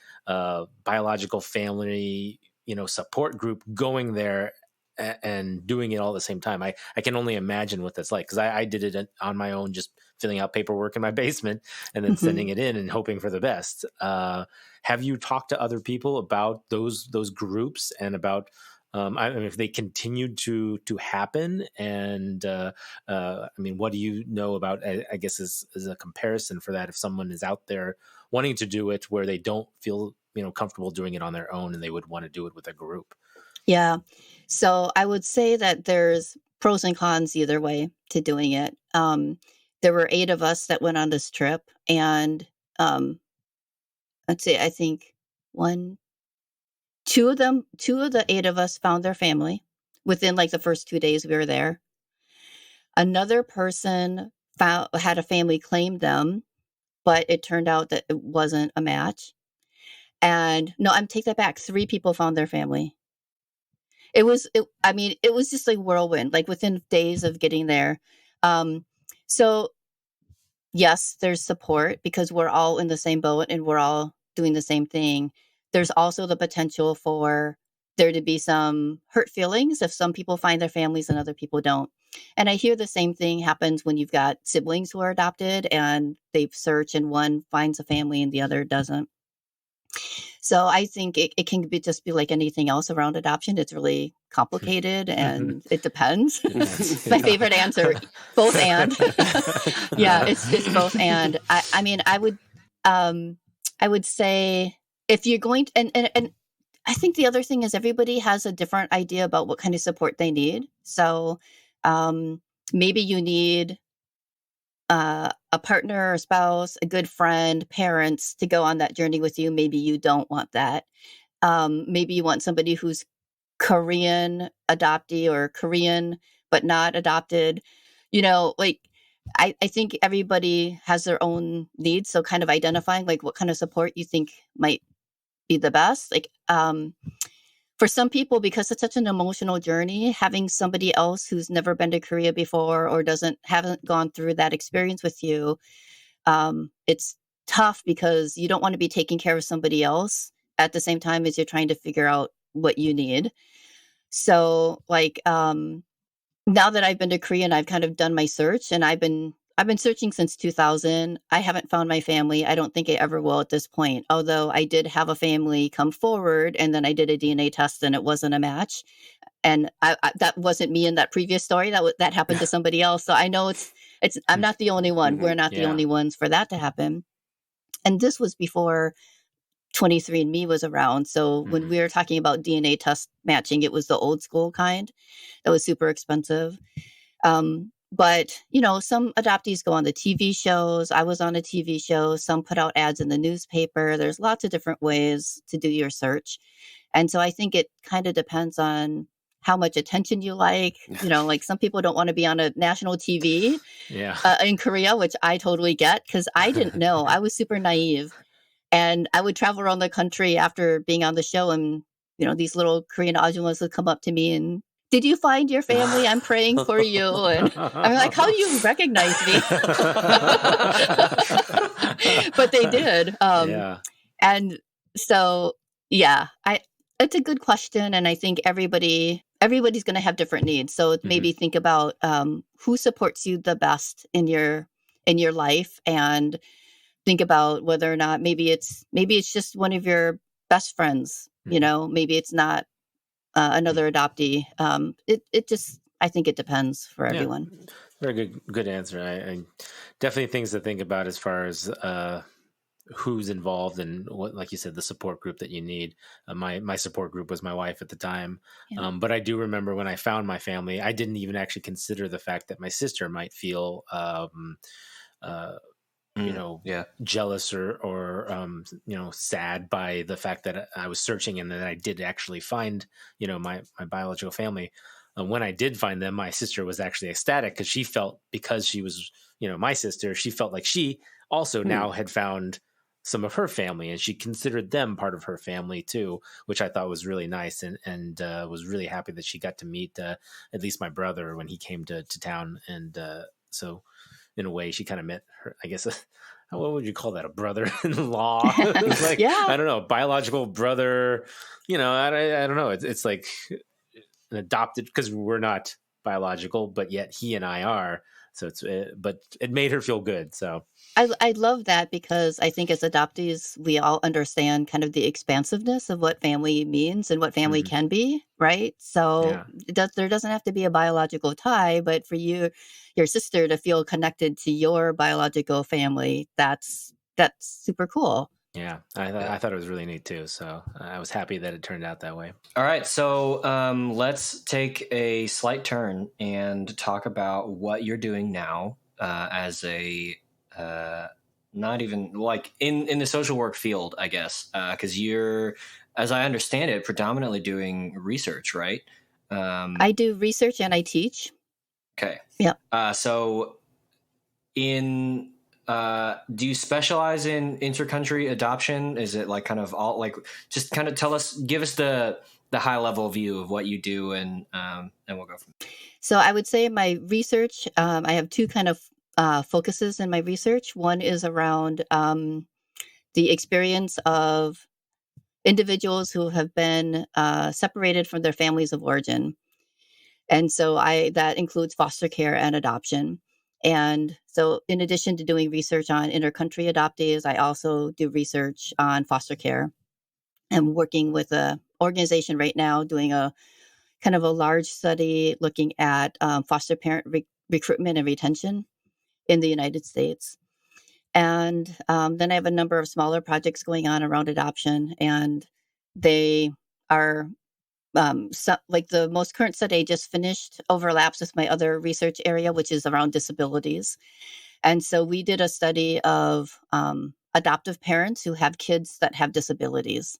biological family, support group, going there and doing it all at the same time. I can only imagine what that's like, because I did it on my own, just filling out paperwork in my basement and then sending it in and hoping for the best. Have you talked to other people about those groups and about if they continued to happen? And what do you know about, I guess, as a comparison for that, if someone is out there wanting to do it where they don't feel comfortable doing it on their own and they would want to do it with a group? Yeah. So I would say that there's pros and cons either way to doing it. There were 8 of us that went on this trip, and let's see, I think 2 of the 8 of us found their family within like the first 2 days we were there. Another person had a family claim them, but it turned out that it wasn't a match. And no, I'm take that back. 3 people found their family. It was just like whirlwind, like within days of getting there. So yes, there's support because we're all in the same boat and we're all doing the same thing. There's also the potential for there to be some hurt feelings if some people find their families and other people don't. And I hear the same thing happens when you've got siblings who are adopted and they search and one finds a family and the other doesn't. So I think it can just be like anything else around adoption. It's really complicated and it depends. My favorite answer, both and. Yeah, it's both and. I would say if you're going to, and I think the other thing is everybody has a different idea about what kind of support they need. So maybe you need a partner or spouse, a good friend, parents to go on that journey with you. Maybe you don't want that. Maybe you want somebody who's Korean adoptee or Korean but not adopted. I think everybody has their own needs. So kind of identifying like what kind of support you think might be the best. Like for some people, because it's such an emotional journey, having somebody else who's never been to Korea before or haven't gone through that experience with you, it's tough because you don't want to be taking care of somebody else at the same time as you're trying to figure out what you need. So like, now that I've been to Korea and I've kind of done my search, and I've been searching since 2000. I haven't found my family. I don't think I ever will at this point. Although I did have a family come forward, and then I did a DNA test and it wasn't a match. And that wasn't me in that previous story. That happened to somebody else. So I know it's I'm not the only one. We're not the Yeah. only ones for that to happen. And this was before 23andMe was around. So when we were talking about DNA test matching, it was the old school kind that was super expensive. But, you know, some adoptees go on the TV shows. I was on a TV show. Some put out ads in the newspaper. There's lots of different ways to do your search. And so I think it kind of depends on how much attention you like. You know, like some people don't want to be on a national TV Yeah. in Korea, which I totally get because I didn't know. I was super naive. And I would travel around the country after being on the show, and, you know, these little Korean ajumas would come up to me and, did you find your family? I'm praying for you. And I'm like, how do you recognize me? But they did. Yeah. And so, yeah, it's a good question. And I think everybody's going to have different needs. So maybe think about who supports you the best in your life, and think about whether or not maybe it's just one of your best friends. You know, maybe it's not another adoptee. It just, I think it depends for everyone. Very good answer. I definitely things to think about as far as who's involved and what, like you said, the support group that you need. My support group was my wife at the time. Yeah. But I do remember when I found my family, I didn't even actually consider the fact that my sister might feel jealous or sad by the fact that I was searching and that I did actually find, my biological family. When I did find them, my sister was actually ecstatic because she was, my sister, she felt like she also now had found some of her family, and she considered them part of her family too, which I thought was really nice, and was really happy that she got to meet at least my brother when he came to town. And so in a way, she kind of met her, I guess, what would you call that? A brother-in-law? Like, Yeah. I don't know, biological brother, I don't know. It's like an adopted, because we're not biological, but yet he and I are. So but it made her feel good. So I love that, because I think as adoptees, we all understand kind of the expansiveness of what family means and what family can be, right? So there doesn't have to be a biological tie, but for your sister to feel connected to your biological family, that's super cool. Yeah, I thought it was really neat too. So I was happy that it turned out that way. All right, so let's take a slight turn and talk about what you're doing now as a not even like in the social work field, I guess, because you're, as I understand it, predominantly doing research, right? I do research and I teach. Okay. Yeah. So do you specialize in intercountry adoption? Is it like kind of all, like, just kind of give us the high level view of what you do, and we'll go from there. So I would say my research, I have two kind of focuses in my research. One is around the experience of individuals who have been separated from their families of origin. And so that includes foster care and adoption. And so in addition to doing research on intercountry adoptees, I also do research on foster care. I'm working with an organization right now doing a kind of a large study looking at foster parent recruitment and retention in the United States. And then I have a number of smaller projects going on around adoption, and they are like the most current study I just finished overlaps with my other research area, which is around disabilities. And so we did a study of adoptive parents who have kids that have disabilities.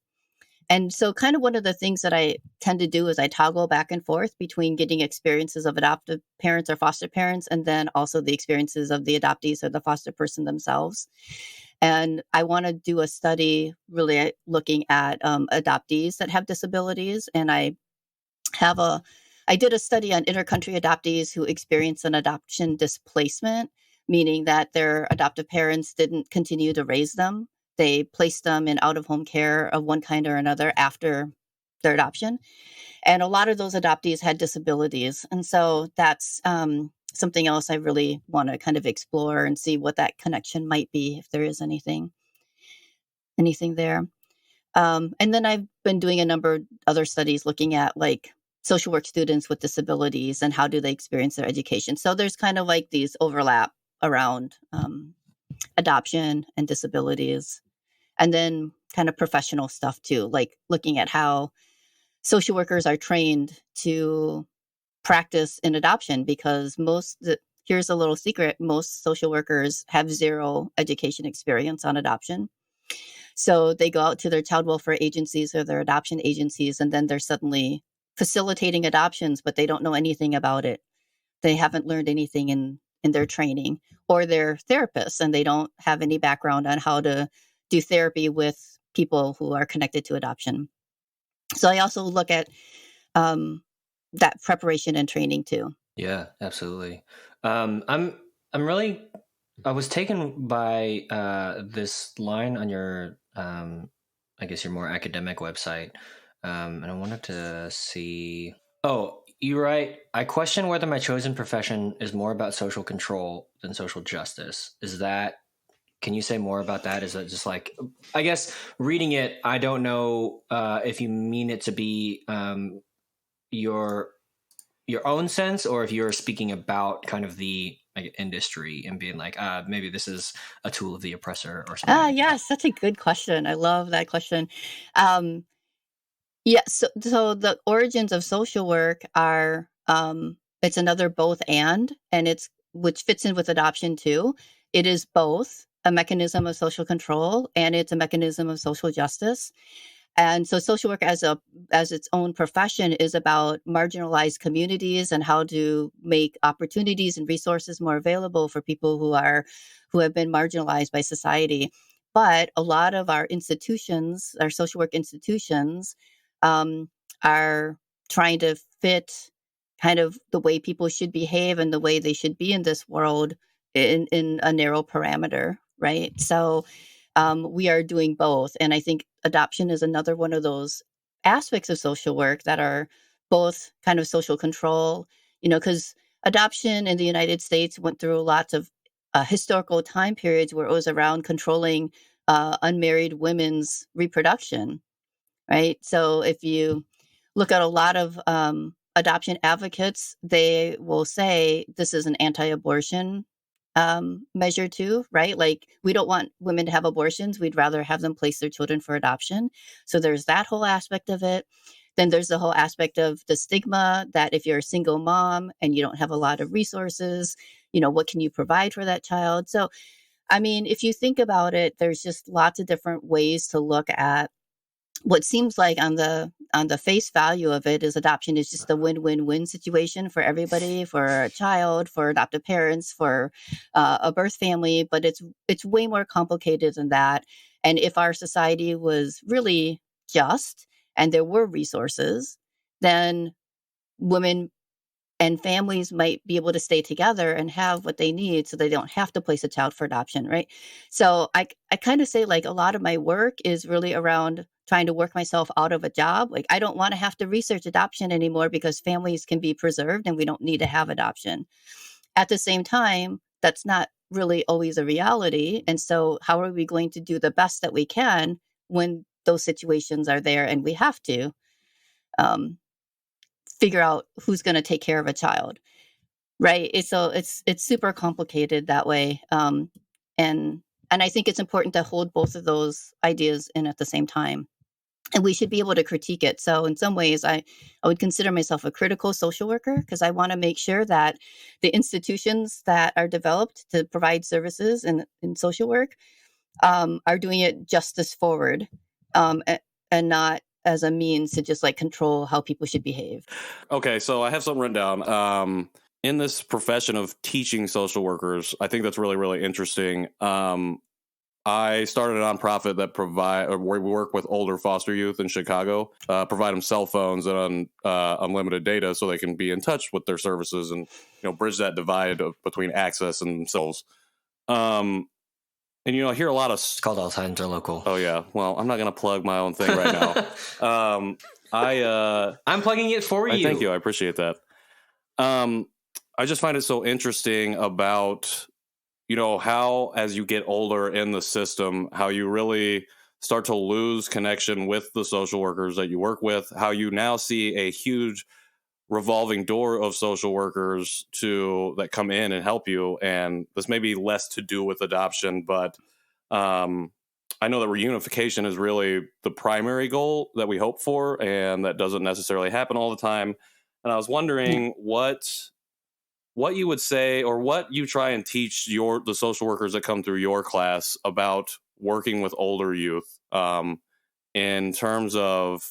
And so kind of one of the things that I tend to do is I toggle back and forth between getting experiences of adoptive parents or foster parents, and then also the experiences of the adoptees or the foster person themselves. And I want to do a study really looking at adoptees that have disabilities. And I did a study on intercountry adoptees who experience an adoption displacement, meaning that their adoptive parents didn't continue to raise them. They placed them in out-of-home care of one kind or another after their adoption. And a lot of those adoptees had disabilities. And so that's something else I really want to kind of explore and see what that connection might be, if there is anything there. And then I've been doing a number of other studies looking at like social work students with disabilities and how do they experience their education. So there's kind of like these overlap around adoption and disabilities, and then kind of professional stuff too, like looking at how social workers are trained to practice in adoption, because here's a little secret, most social workers have zero education experience on adoption. So they go out to their child welfare agencies or their adoption agencies, and then they're suddenly facilitating adoptions, but they don't know anything about it. They haven't learned anything in their training, or they're therapists and they don't have any background on how to do therapy with people who are connected to adoption. So I also look at that preparation and training too. Yeah, absolutely. I was taken by this line on your, I guess your more academic website, and I wanted to see. Oh, you're right. I question whether my chosen profession is more about social control than social justice. Can you say more about that? Is that just like, I guess reading it, I don't know if you mean it to be your own sense, or if you're speaking about kind of the industry and being like, maybe this is a tool of the oppressor or something. Yeah, such a good question. I love that question. So the origins of social work are it's another both and it's which fits in with adoption too. It is both a mechanism of social control and it's a mechanism of social justice. And so social work as its own profession is about marginalized communities and how to make opportunities and resources more available for people who have been marginalized by society. But a lot of our institutions, our social work institutions, are trying to fit kind of the way people should behave and the way they should be in this world in a narrow parameter, right? So we are doing both. And I think adoption is another one of those aspects of social work that are both kind of social control, because adoption in the United States went through lots of historical time periods where it was around controlling unmarried women's reproduction, right? So if you look at a lot of adoption advocates, they will say this is an anti-abortion measure too, right? Like we don't want women to have abortions. We'd rather have them place their children for adoption. So there's that whole aspect of it. Then there's the whole aspect of the stigma that if you're a single mom and you don't have a lot of resources, what can you provide for that child? So, I mean, if you think about it, there's just lots of different ways to look at what seems like on the face value of it is adoption is just a win-win-win situation for everybody, for a child, for adoptive parents, for a birth family, but it's way more complicated than that. And if our society was really just and there were resources, then women and families might be able to stay together and have what they need so they don't have to place a child for adoption, right? So I kind of say like a lot of my work is really around trying to work myself out of a job. Like I don't want to have to research adoption anymore because families can be preserved and we don't need to have adoption. At the same time, that's not really always a reality. And so how are we going to do the best that we can when those situations are there and we have to figure out who's going to take care of a child, right? It's super complicated that way, and I think it's important to hold both of those ideas in at the same time, and we should be able to critique it. So in some ways, I would consider myself a critical social worker because I want to make sure that the institutions that are developed to provide services in social work are doing it justice forward, and not as a means to just like control how people should behave. Okay, so I have something written down. In this profession of teaching social workers, I think that's really, really interesting. I started a nonprofit that where we work with older foster youth in Chicago, provide them cell phones and unlimited data so they can be in touch with their services and bridge that divide between access and themselves. And, I hear a lot of... It's called All Times Are Local. Oh, yeah. Well, I'm not going to plug my own thing right now. I'm plugging it for you. Thank you. I appreciate that. I just find it so interesting about, how as you get older in the system, how you really start to lose connection with the social workers that you work with, how you now see a huge revolving door of social workers that come in and help you. And this may be less to do with adoption, but I know that reunification is really the primary goal that we hope for, and that doesn't necessarily happen all the time. And I was wondering what you would say, or what you try and teach the social workers that come through your class about working with older youth, in terms of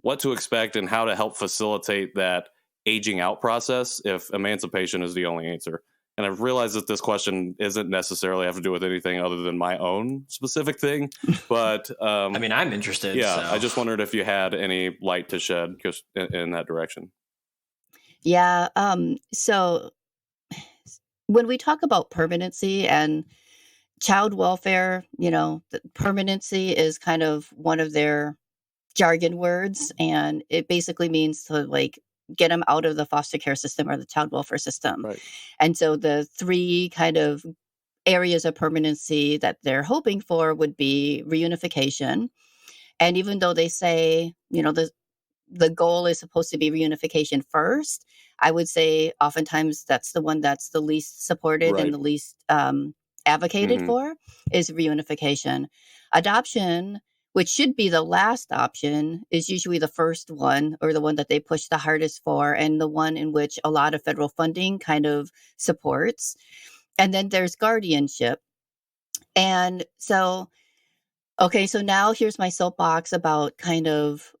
what to expect and how to help facilitate that aging out process if emancipation is the only answer. And I've realized that this question isn't necessarily have to do with anything other than my own specific thing. But I'm interested. Yeah, so. I just wondered if you had any light to shed just in that direction. Yeah. So when we talk about permanency and child welfare, the permanency is kind of one of their jargon words, and it basically means to get them out of the foster care system or the child welfare system. Right. And so the three kind of areas of permanency that they're hoping for would be reunification. And even though they say, the goal is supposed to be reunification first, I would say oftentimes that's the one that's the least supported Right. and the least advocated for is reunification. Adoption, which should be the last option, is usually the first one, or the one that they push the hardest for, and the one in which a lot of federal funding kind of supports. And then there's guardianship. And so, so now here's my soapbox about kind of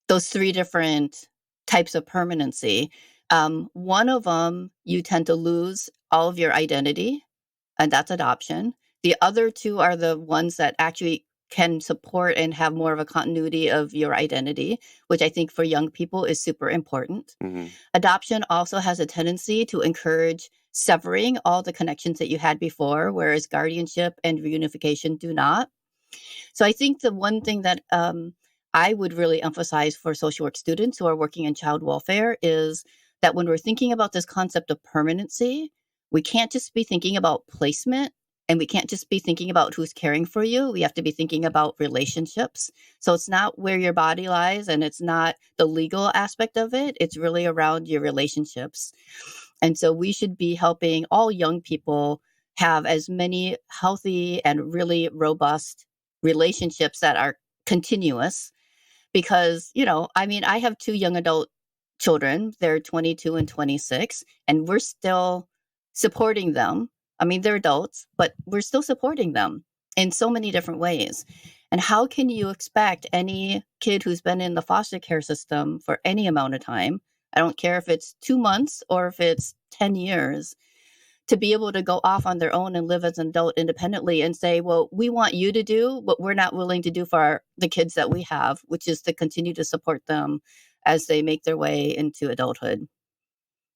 those three different types of permanency. One of them, you tend to lose all of your identity, and that's adoption. The other two are the ones that actually can support and have more of a continuity of your identity, which I think for young people is super important. Mm-hmm. Adoption also has a tendency to encourage severing all the connections that you had before, whereas guardianship and reunification do not. So I think the one thing that I would really emphasize for social work students who are working in child welfare is that when we're thinking about this concept of permanency, we can't just be thinking about placement, and we can't just be thinking about who's caring for you. We have to be thinking about relationships. So it's not where your body lies, and it's not the legal aspect of it. It's really around your relationships. And so we should be helping all young people have as many healthy and really robust relationships that are continuous. Because, I have two young adult children. They're 22 and 26, and we're still supporting them. They're adults, but we're still supporting them in so many different ways. And how can you expect any kid who's been in the foster care system for any amount of time, I don't care if it's 2 months or if it's 10 years, to be able to go off on their own and live as an adult independently and say, well, we want you to do what we're not willing to do for the kids that we have, which is to continue to support them as they make their way into adulthood.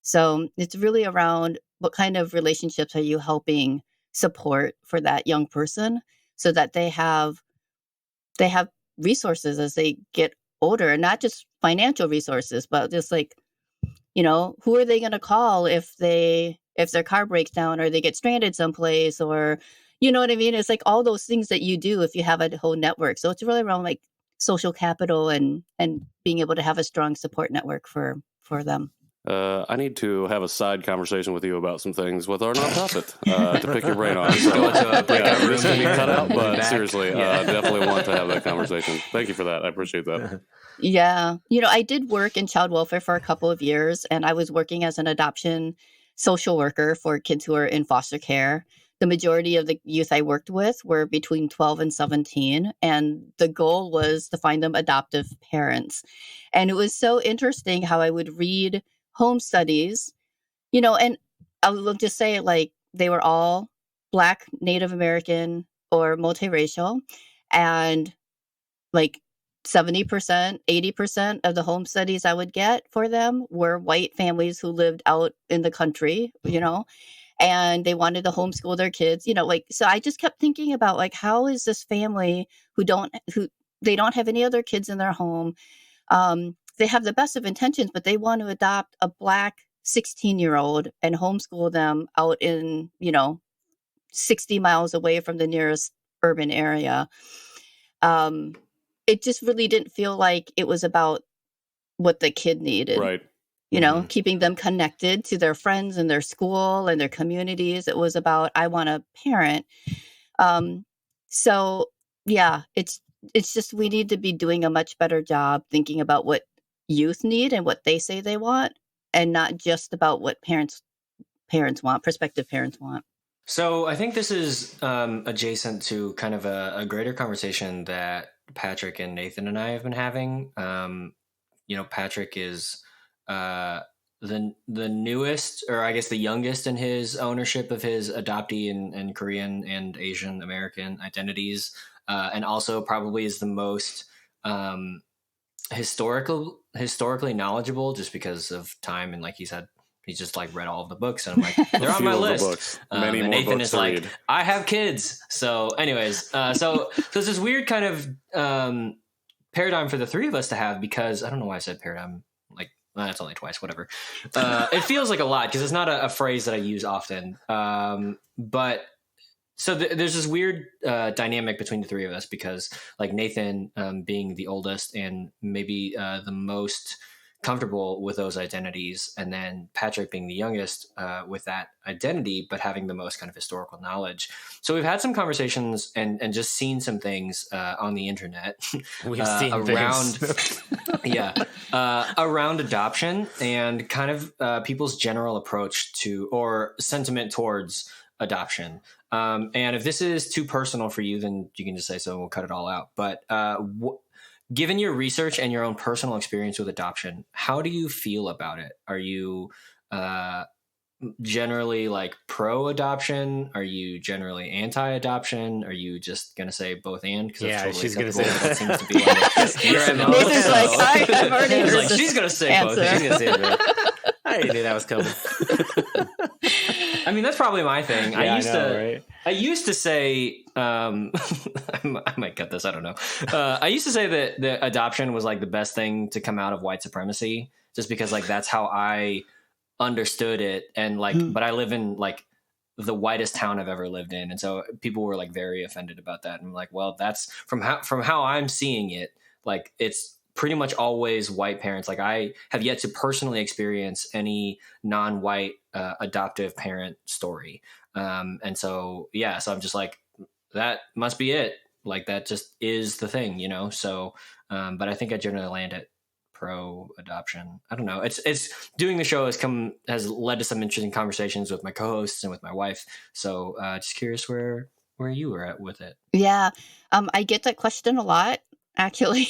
So it's really around what kind of relationships are you helping support for that young person so that they have resources as they get older, and not just financial resources, but just who are they going to call if their car breaks down or they get stranded someplace, or, you know what I mean? It's all those things that you do if you have a whole network. So it's really around social capital and being able to have a strong support network for them. I need to have a side conversation with you about some things with our nonprofit to pick your brain on. So, Go into a breakout room. This may be cut out, but Back. seriously, definitely want to have that conversation. Thank you for that. I appreciate that. Yeah. I did work in child welfare for a couple of years, and I was working as an adoption social worker for kids who are in foster care. The majority of the youth I worked with were between 12 and 17, and the goal was to find them adoptive parents. And it was so interesting how I would read home studies, and I will just say they were all Black, Native American, or multiracial, and 70%, 80% of the home studies I would get for them were white families who lived out in the country, and they wanted to homeschool their kids, like, so I just kept thinking about, like, how is this family who they don't have any other kids in their home. They have the best of intentions, but they want to adopt a Black 16-year-old and homeschool them out in, 60 miles away from the nearest urban area. It just really didn't feel like it was about what the kid needed. Right. Keeping them connected to their friends and their school and their communities. It was about, I want a parent. So yeah, it's just, we need to be doing a much better job thinking about what youth need and what they say they want, and not just about what parents want, prospective parents want. So I think this is adjacent to kind of a greater conversation that Patrick and Nathan and I have been having. Patrick is the newest, or I guess the youngest in his ownership of his adoptee and Korean and Asian American identities, and also probably is the most historically knowledgeable, just because of time. And like he said, he just like read all of the books, and I'm like, they're on my list. Many and more Nathan books is to like, read. I have kids. So anyways, so it's this weird kind of paradigm for the three of us to have, because I don't know why I said paradigm. Like, well, that's only twice, whatever. It feels like a lot because it's not a phrase that I use often. But so there's this weird dynamic between the three of us, because like Nathan being the oldest and maybe the most comfortable with those identities, and then Patrick being the youngest with that identity, but having the most kind of historical knowledge. So we've had some conversations and just seen some things on the internet We've seen around things. around adoption and kind of people's general approach to or sentiment towards adoption. And if this is too personal for you, then you can just say so and we'll cut it all out. But given your research and your own personal experience with adoption, how do you feel about it? Are you generally like pro-adoption? Are you generally anti-adoption? Are you just going to say both and? Because Yeah, totally she's going to say acceptable. That seems to be like your MO. Nathan's like, I've already He's heard like, this she's going to say answer. both. She's going to say both. I already knew that was coming. I mean, that's probably my thing. Yeah, I used to say, I might cut this. I don't know. I used to say that the adoption was like the best thing to come out of white supremacy, just because like that's how I understood it. And like, but I live in like the whitest town I've ever lived in, and so people were like very offended about that. And I'm like, well, that's from how I'm seeing it. Like, it's pretty much always white parents. Like, I have yet to personally experience any non-white adoptive parent story. And so, yeah, so I'm just like, that must be it. Like, that just is the thing, you know? So, but I think I generally land at pro adoption. I don't know. It's doing the show has led to some interesting conversations with my co-hosts and with my wife. So, just curious where you were at with it. Yeah. I get that question a lot, actually.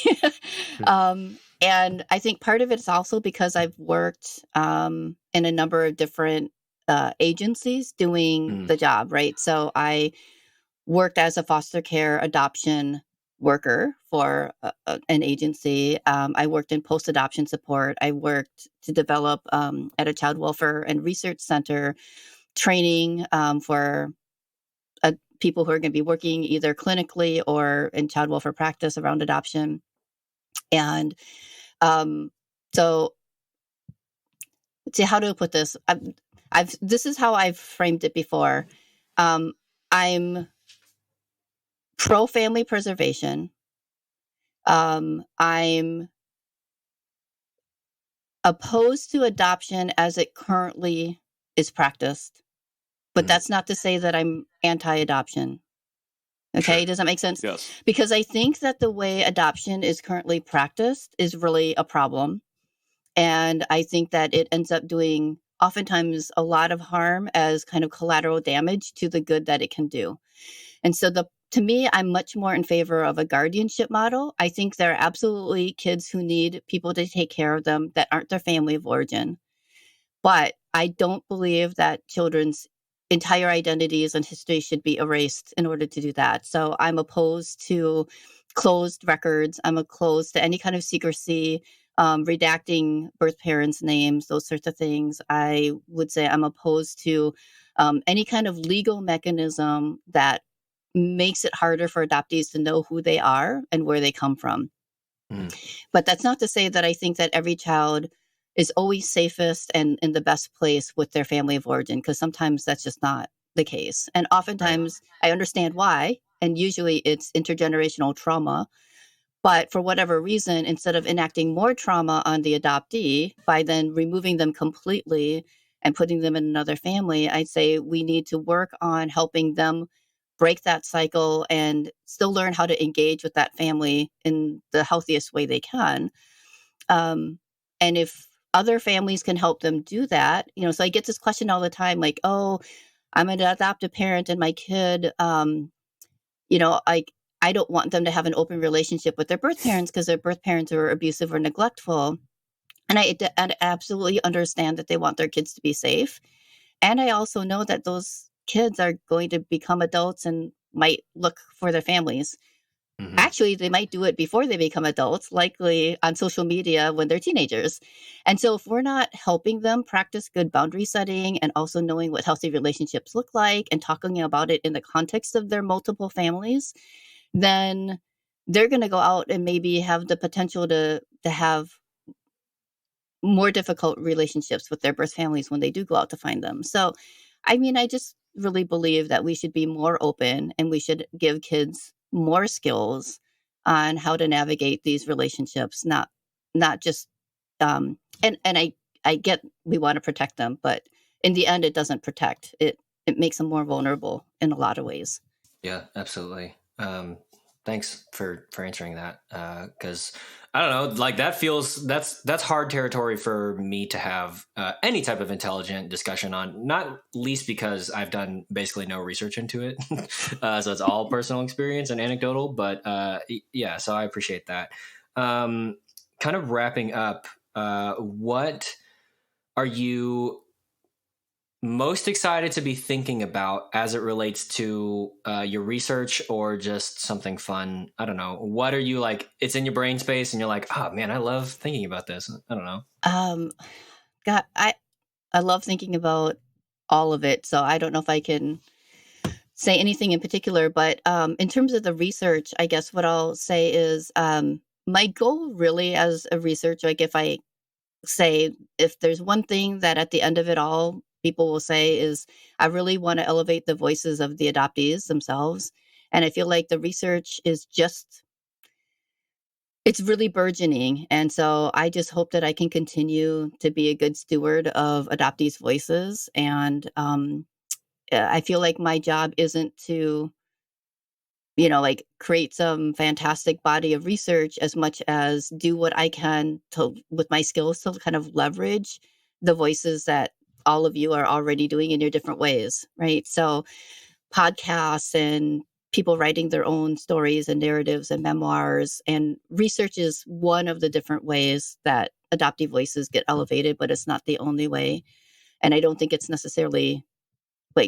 And I think part of it is also because I've worked in a number of different agencies doing the job, right? So I worked as a foster care adoption worker for an agency. I worked in post-adoption support. I worked to develop at a child welfare and research center training for people who are going to be working either clinically or in child welfare practice around adoption. And so, see, how do I put this? This is how I've framed it before. I'm pro-family preservation. I'm opposed to adoption as it currently is practiced, but that's not to say that I'm anti-adoption. Okay, does that make sense? Yes. Because I think that the way adoption is currently practiced is really a problem. And I think that it ends up doing oftentimes a lot of harm as kind of collateral damage to the good that it can do. And so to me, I'm much more in favor of a guardianship model. I think there are absolutely kids who need people to take care of them that aren't their family of origin. But I don't believe that children's entire identities and history should be erased in order to do that. So I'm opposed to closed records. I'm opposed to any kind of secrecy redacting birth parents' names, those sorts of things. I would say I'm opposed to any kind of legal mechanism that makes it harder for adoptees to know who they are and where they come from. But that's not to say that I think that every child is always safest and in the best place with their family of origin, because sometimes that's just not the case. And oftentimes I understand why, and usually it's intergenerational trauma. But for whatever reason, instead of enacting more trauma on the adoptee by then removing them completely and putting them in another family, I'd say we need to work on helping them break that cycle and still learn how to engage with that family in the healthiest way they can. And if other families can help them do that, so I get this question all the time, like, oh, I'm an adoptive parent and my kid, I don't want them to have an open relationship with their birth parents because their birth parents are abusive or neglectful. And I absolutely understand that they want their kids to be safe. And I also know that those kids are going to become adults and might look for their families. Actually, they might do it before they become adults, likely on social media when they're teenagers. And so if we're not helping them practice good boundary setting and also knowing what healthy relationships look like and talking about it in the context of their multiple families, then they're going to go out and maybe have the potential to have more difficult relationships with their birth families when they do go out to find them. So, I just really believe that we should be more open and we should give kids more skills on how to navigate these relationships, not just and I get we want to protect them, but in the end it doesn't protect. It makes them more vulnerable in a lot of ways. Yeah, absolutely. Thanks for answering that. Cause I don't know, like that's hard territory for me to have any type of intelligent discussion on, not least because I've done basically no research into it. So it's all personal experience and anecdotal, but yeah, so I appreciate that. Kind of wrapping up, what are you most excited to be thinking about as it relates to your research or just something fun? I don't know. What are you like? It's in your brain space and you're like, oh man, I love thinking about this. I don't know. God, I love thinking about all of it. So I don't know if I can say anything in particular, but in terms of the research, I guess what I'll say is my goal really as a researcher, like if there's one thing that at the end of it all, people will say is, I really want to elevate the voices of the adoptees themselves. And I feel like the research is it's really burgeoning. And so I just hope that I can continue to be a good steward of adoptees' voices. And I feel like my job isn't to, like create some fantastic body of research as much as do what I can with my skills to kind of leverage the voices that all of you are already doing in your different ways, right? So podcasts and people writing their own stories and narratives and memoirs, and research is one of the different ways that adoptee voices get elevated, but it's not the only way. And I don't think it's necessarily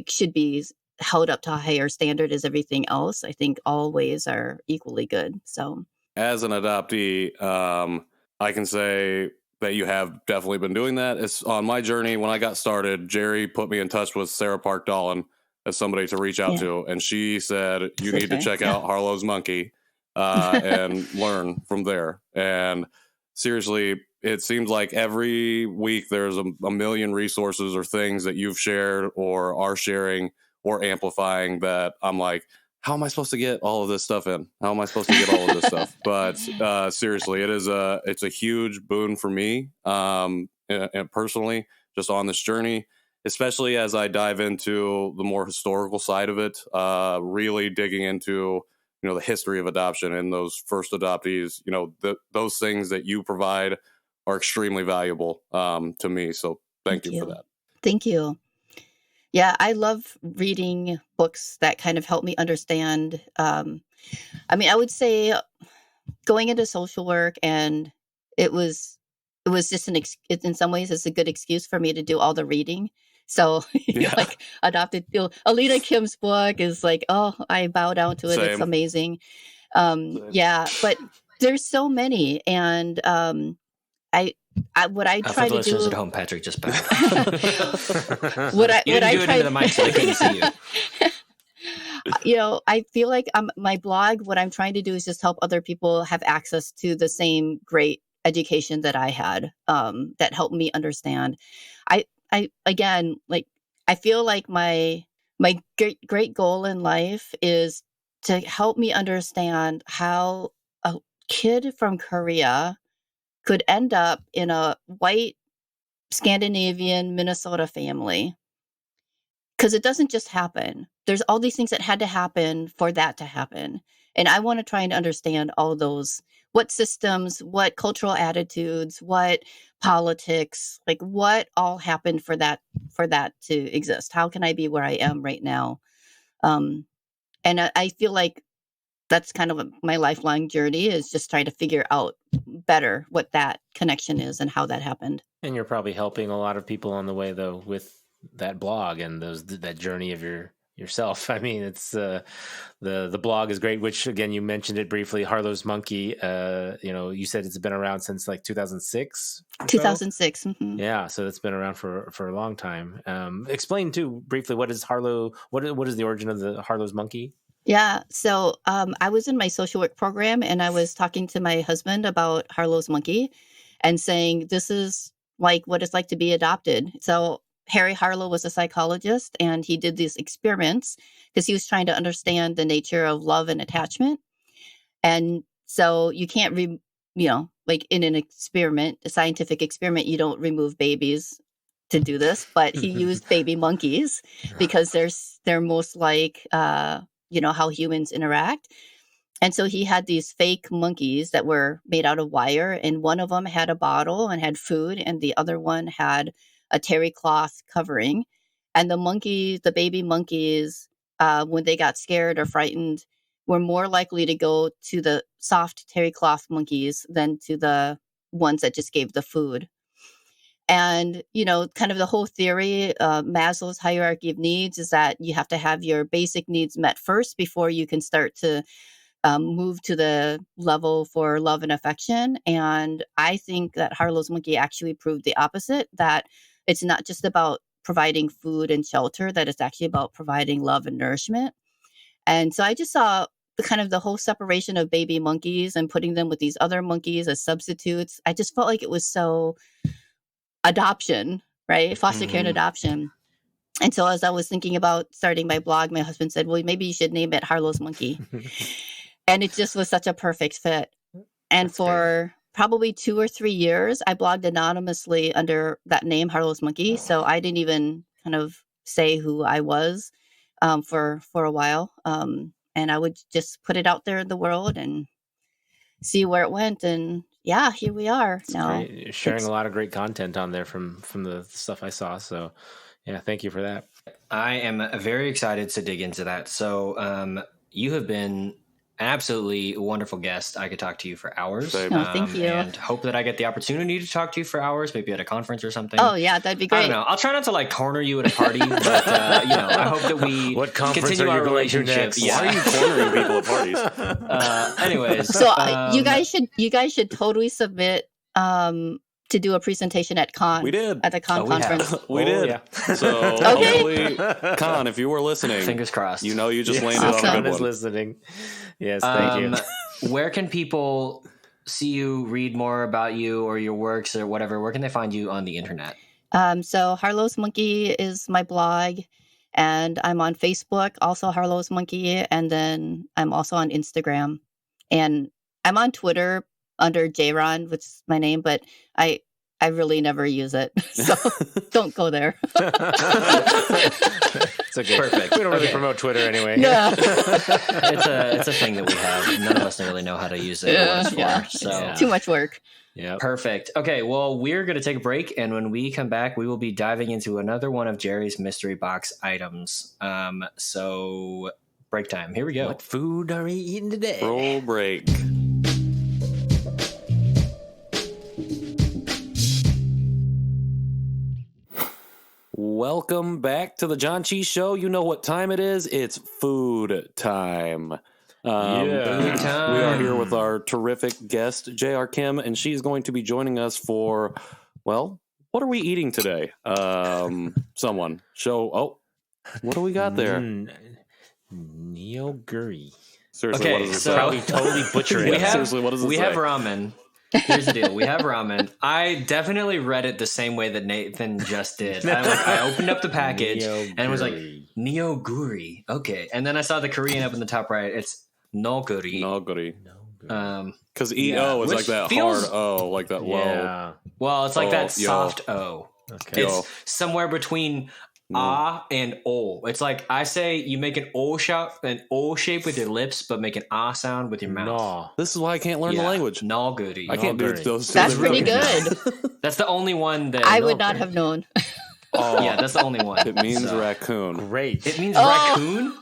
should be held up to a higher standard as everything else. I think all ways are equally good. So as an adoptee, I can say that you have definitely been doing that. It's on my journey. When I got started, Jerry put me in touch with Sarah Park Dolan as somebody to reach out to. And she said, you need to check out Harlow's Monkey and learn from there. And seriously, it seems like every week there's a million resources or things that you've shared or are sharing or amplifying that I'm like, how am I supposed to get all of this stuff in? How am I supposed to get all of this stuff? But seriously, it's a huge boon for me and personally, just on this journey, especially as I dive into the more historical side of it, really digging into, the history of adoption and those first adoptees, those things that you provide are extremely valuable to me. So thank you for that. Thank you. Yeah, I love reading books that kind of help me understand. I would say going into social work, and it was just in some ways it's a good excuse for me to do all the reading. So adopted, Alina Kim's book is like, oh, I bow down to it. Same. It's amazing. Yeah, but there's so many, and what I For try the to listeners do at home, Patrick just bowed. what I You what didn't I do it try into the mic so they couldn't see you. I feel like my blog, what I'm trying to do is just help other people have access to the same great education that I had, that helped me understand. I again, like, I feel like my great goal in life is to help me understand how a kid from Korea could end up in a white Scandinavian Minnesota family. Because it doesn't just happen. There's all these things that had to happen for that to happen. And I want to try and understand all those, what systems, what cultural attitudes, what politics, like what all happened for that to exist. How can I be where I am right now? And I feel like that's kind of my lifelong journey, is just trying to figure out better what that connection is and how that happened. And you're probably helping a lot of people on the way, though, with that blog and that journey of yourself. I mean, it's the blog is great, which again, you mentioned it briefly. Harlow's Monkey. You said it's been around since like 2006. 2006. Mm-hmm. Yeah, so it's been around for a long time. Explain too briefly, what is Harlow? What is the origin of the Harlow's Monkey? Yeah. So I was in my social work program, and I was talking to my husband about Harlow's Monkey and saying, this is like what it's like to be adopted. So Harry Harlow was a psychologist, and he did these experiments because he was trying to understand the nature of love and attachment. And so you can't, like in an experiment, a scientific experiment, you don't remove babies to do this, but he used baby monkeys because they're most like, how humans interact. And so he had these fake monkeys that were made out of wire, and one of them had a bottle and had food, and the other one had a terry cloth covering. And the baby monkeys, when they got scared or frightened, were more likely to go to the soft terry cloth monkeys than to the ones that just gave the food. And, kind of the whole theory, Maslow's hierarchy of needs, is that you have to have your basic needs met first before you can start to move to the level for love and affection. And I think that Harlow's Monkey actually proved the opposite, that it's not just about providing food and shelter, that it's actually about providing love and nourishment. And so I just saw the whole separation of baby monkeys and putting them with these other monkeys as substitutes. I just felt like it was so adoption, right? Foster care and adoption. And so as I was thinking about starting my blog, my husband said, well, maybe you should name it Harlow's Monkey. And it just was such a perfect fit. And that's for great. Probably 2 or 3 years, I blogged anonymously under that name, Harlow's Monkey. So I didn't even kind of say who I was for a while. And I would just put it out there in the world and see where it went. And yeah, here we are now. You're sharing a lot of great content on there from the stuff I saw. So yeah, thank you for that. I am very excited to dig into that. So you have been an absolutely wonderful guest. I could talk to you for hours. Thank you. And hope that I get the opportunity to talk to you for hours, maybe at a conference or something. Oh, yeah, that'd be great. I don't know. I'll try not to corner you at a party, but I hope that we continue our relationship. Yeah. Why are you cornering people at parties? Anyways. So you guys should totally submit to do a presentation at Con. We did. At the Con conference. We did. Yeah. So okay. Hopefully, Con, if you were listening, fingers crossed. You just landed on a good one. Is listening. Yes, thank you. Where can people see you, read more about you or your works or whatever? Where can they find you on the internet? So Harlow's Monkey is my blog, and I'm on Facebook, also Harlow's Monkey, and then I'm also on Instagram, and I'm on Twitter under JaeRan, which is my name, but I really never use it, so don't go there. It's okay. Perfect. We don't really promote Twitter anyway. Yeah. It's a thing that we have. None of us really know how to use it. So too much work. Yeah. Perfect. Okay, well, we're going to take a break, and when we come back, we will be diving into another one of Jerry's mystery box items. So break time. Here we go. What food are we eating today? Roll break. Welcome back to the Janchi Show. You know what time it is. It's food time. Food time. We are here with our terrific guest, JaeRan Kim, and she's going to be joining us for, well, what are we eating today? Someone show. Oh, what do we got there? Neoguri. Seriously, Okay, what does it so- say? Probably totally butchering it. Seriously, what does it we say? have ramen. Here's the deal. We have ramen. I definitely read it the same way that Nathan just did. I opened up the package and it was like, Neoguri. Okay. And then I saw the Korean up in the top right. It's Neoguri. Neoguri. Yeah. Because EO is Which like that feels- hard O, like that low. Yeah. Well, it's like Oh, that yo. soft O. Okay. Yo. It's somewhere between ah and o. It's like I say you make an O shape with your lips, but make an ah sound with your mouth. No. This is why I can't learn the language. Neoguri. I can't do Neoguri. those. That's really pretty good. That's the only one that I would not have known. Oh, Yeah, that's the only one. it means So- raccoon. Great. It means Oh. raccoon.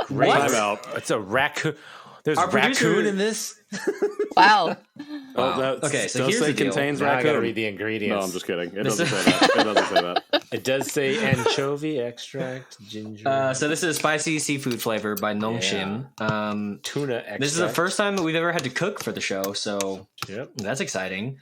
Great. Time out. It's a raccoon. There's Our producer- raccoon in this? Wow. Oh, that Okay, so does here's say the deal. contains Now I gotta raccoon. read the ingredients. No, I'm just kidding. It This doesn't is- say that. It doesn't say that. It does say anchovy extract, ginger, So this is spicy seafood flavor by Nongshim. tuna extract. This is the first time we've ever had to cook for the show, so Yep. that's exciting.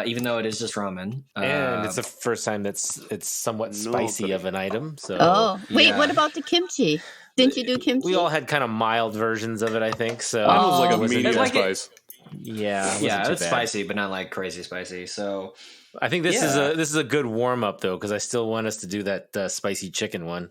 Even though it is just ramen, And it's the first time it's somewhat spicy of an item. So Oh, wait, yeah. what about the kimchi? Didn't you do kimchi? we all had kind of mild versions of it, I think. So Mine was like a Oh. medium It's like it- spice. yeah, it wasn't yeah, too it's bad. spicy, but not like crazy spicy. So I think this Yeah. is a good warm up though, because I still want us to do that spicy chicken one.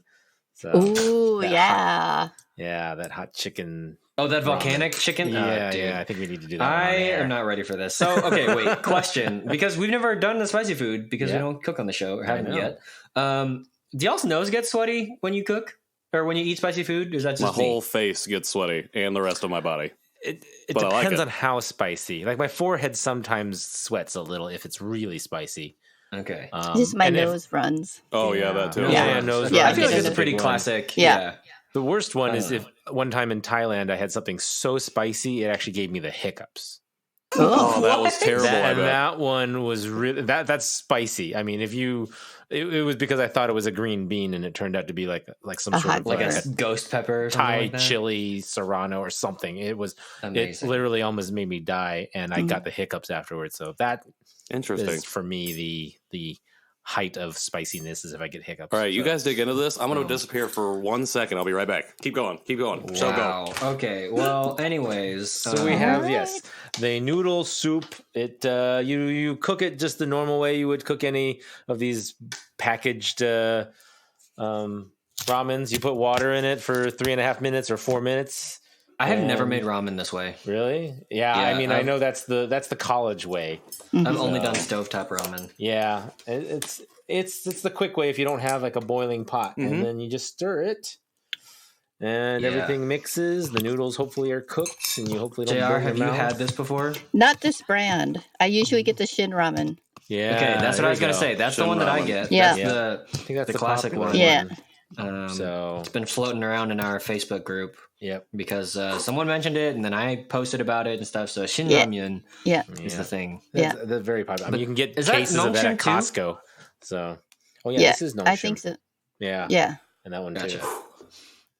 So Ooh, that yeah. yeah, that hot chicken. that volcanic chicken. Yeah, Dude. yeah. I think we need to do that. I one on air. am not ready for this. So, okay, wait. Question, because we've never done the spicy food because we Yeah. don't cook on the show or haven't know. yet. Do y'all's nose get sweaty when you cook or when you eat spicy food? Is that just My me? whole face gets sweaty, and the rest of my body. It But I like depends it. on how spicy. Like my forehead sometimes sweats a little if it's really spicy. Okay. Just my and if- nose runs. Oh yeah, that too. Yeah, nose Yeah, I feel like that's it's a a pretty big one. classic. Yeah. Yeah. The worst one is if one time in Thailand I had something so spicy it actually gave me the hiccups. Oh, that was terrible. I And bet. that one was really that's spicy. I mean, if you it was because I thought it was a green bean and it turned out to be like some A sort hot of Like like a a ghost pepper or something Thai like that? chili serrano or something. It Amazing. literally almost made me die, and I got the hiccups afterwards. So that Interesting. is for me the height of spiciness is if I get hiccups. All right, you So- guys dig into this. I'm going to disappear for 1 second. I'll be right back. Keep going. Keep going. So go. Wow. Okay. Well, anyways. So we have the noodle soup. It you cook it just the normal way you would cook any of these packaged ramens. You put water in it for 3.5 minutes or 4 minutes. I have never and- made ramen this way. Really? Yeah. I Yeah, mean, I I've- know that's the college way. I've only done stovetop ramen. Yeah, it's the quick way if you don't have like a boiling pot, and then you just stir it. And Yeah. everything mixes. The noodles hopefully are cooked, and you hopefully don't JR, burn have your you mouth. had this before? Not this brand. I usually get the Shin ramen. Yeah. Okay, that's what there I was you going to go. say. That's the Shin one that I ramen. get. Yeah. That's I think that's the classic popular one. Yeah. So It's been floating around in our Facebook group yep. because someone mentioned it and then I posted about it and stuff. So Shin Yeah. Ramyun Yeah. is the thing. Yeah. That's very popular. I mean, you can get is that cases of that at Nongshim too? Costco. So, oh yeah, Yeah, this is Nongshim. I think so. Yeah, Yeah. and that one Gotcha. too.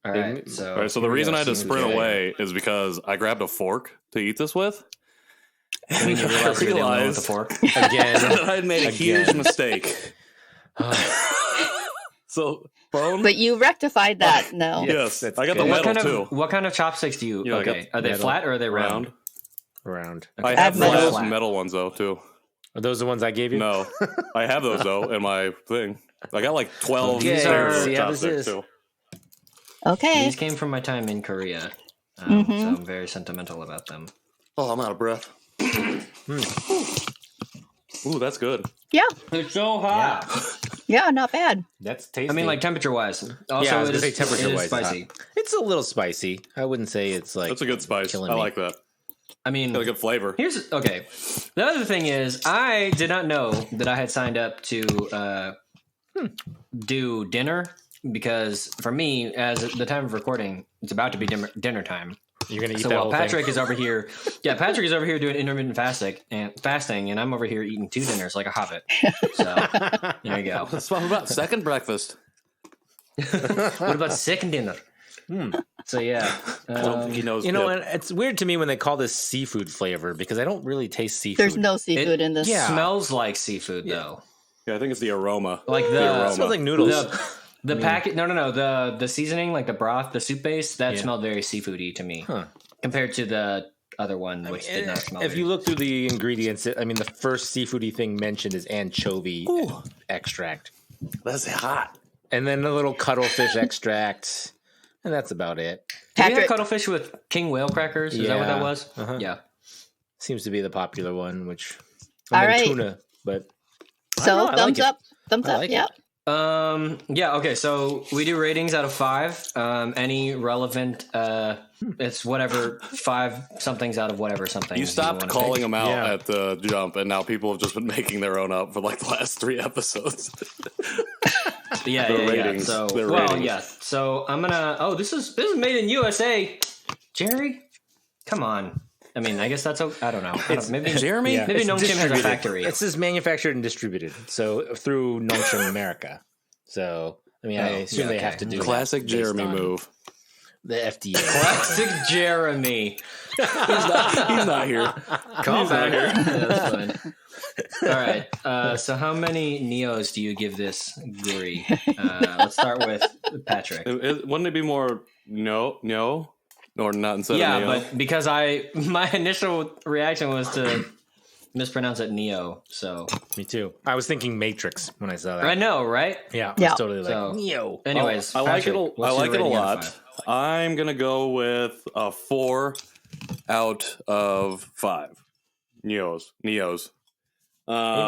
All right. So, All right, so the here we reason go. I had to Season sprint today. away is because I grabbed a fork to eat this with. when you I realize you're the only one with a realized fork. Again, that I had made a huge Again. mistake. So, bone? But you rectified that. No. Yes, that's I got good. the What metal kind of too. what kind of chopsticks do you? Yeah, I got okay, are they metal. flat or are they round? Round. round. I Add have metal. those metal ones though too. Are those the ones I gave you? No, I have those though in my thing. I got like 12 Okay, pairs of see how this chopsticks is. too. Okay. These came from my time in Korea, so I'm very sentimental about them. Oh, I'm out of breath. Ooh, that's good. Yeah. It's so hot. Yeah. Not bad. That's tasty. I mean, like temperature wise. Also, yeah, I was it gonna say is- temperature it is wise, spicy. it's a little spicy. I wouldn't say it's like That's a good spice. killing I me. like that. I mean, Got a good flavor. here's okay. The other thing is, I did not know that I had signed up to do dinner because for me, as the time of recording, it's about to be dinner time. You're gonna eat So that while whole Patrick thing. is over here, Patrick is over here doing intermittent fasting, and I'm over here eating 2 dinners like a hobbit. So there you go. That's what I'm about. Second breakfast. What about second dinner? So yeah, I don't think he knows. You know, dip. and it's weird to me when they call this seafood flavor because I don't really taste seafood. There's no seafood in this. It smells like seafood though. Yeah, I think it's the aroma. Like the the aroma. It smells like noodles. the packet. No. The seasoning, like the broth, the soup base, that smelled very seafoody to me compared to the other one, which did not smell. If you look through the ingredients, I mean, the first seafoody thing mentioned is anchovy extract, That's hot. and then a little cuttlefish extract, and that's about it. Did we have Patrick, cuttlefish with king whale crackers? Is that what that Yeah. was? Yeah. Seems to be the popular one, which All and then right. tuna, but so I thumbs like it. up. Thumbs I up. like Yeah. Yeah. Okay. So we do ratings out of 5. Any relevant? It's whatever 5 somethings out of whatever something. You stopped wanna calling pick. them out Yeah. at the jump, and now people have just been making their own up for like the last 3 episodes. Yeah. Their Yeah. ratings. So Their well, ratings. yeah. So I'm gonna. Oh, this is made in USA. Jerry, come on. I mean, I guess that's. I don't know. Maybe Jeremy? Yeah. Maybe It's Nongshim has a distributed. factory. It says manufactured and distributed, so through Nongshim America. So I mean, I assume they have to do Classic that based Jeremy on move. the FDA. Classic Jeremy. He's not here. Call back. Yeah, that's fine. All right. So how many Neos do you give this Guri? Let's start with Patrick. Wouldn't it be more no, or not instead Yeah, of Neo? but because my initial reaction was to mispronounce it Neo. So Me too. I was thinking Matrix when I saw that. I know, right? Yeah, Yeah. it's totally like So- Neo. Anyways, I like Patrick, it. I what's your like it a rating out of lot. 5? I'm gonna go with a 4 out of 5. Neos. Maybe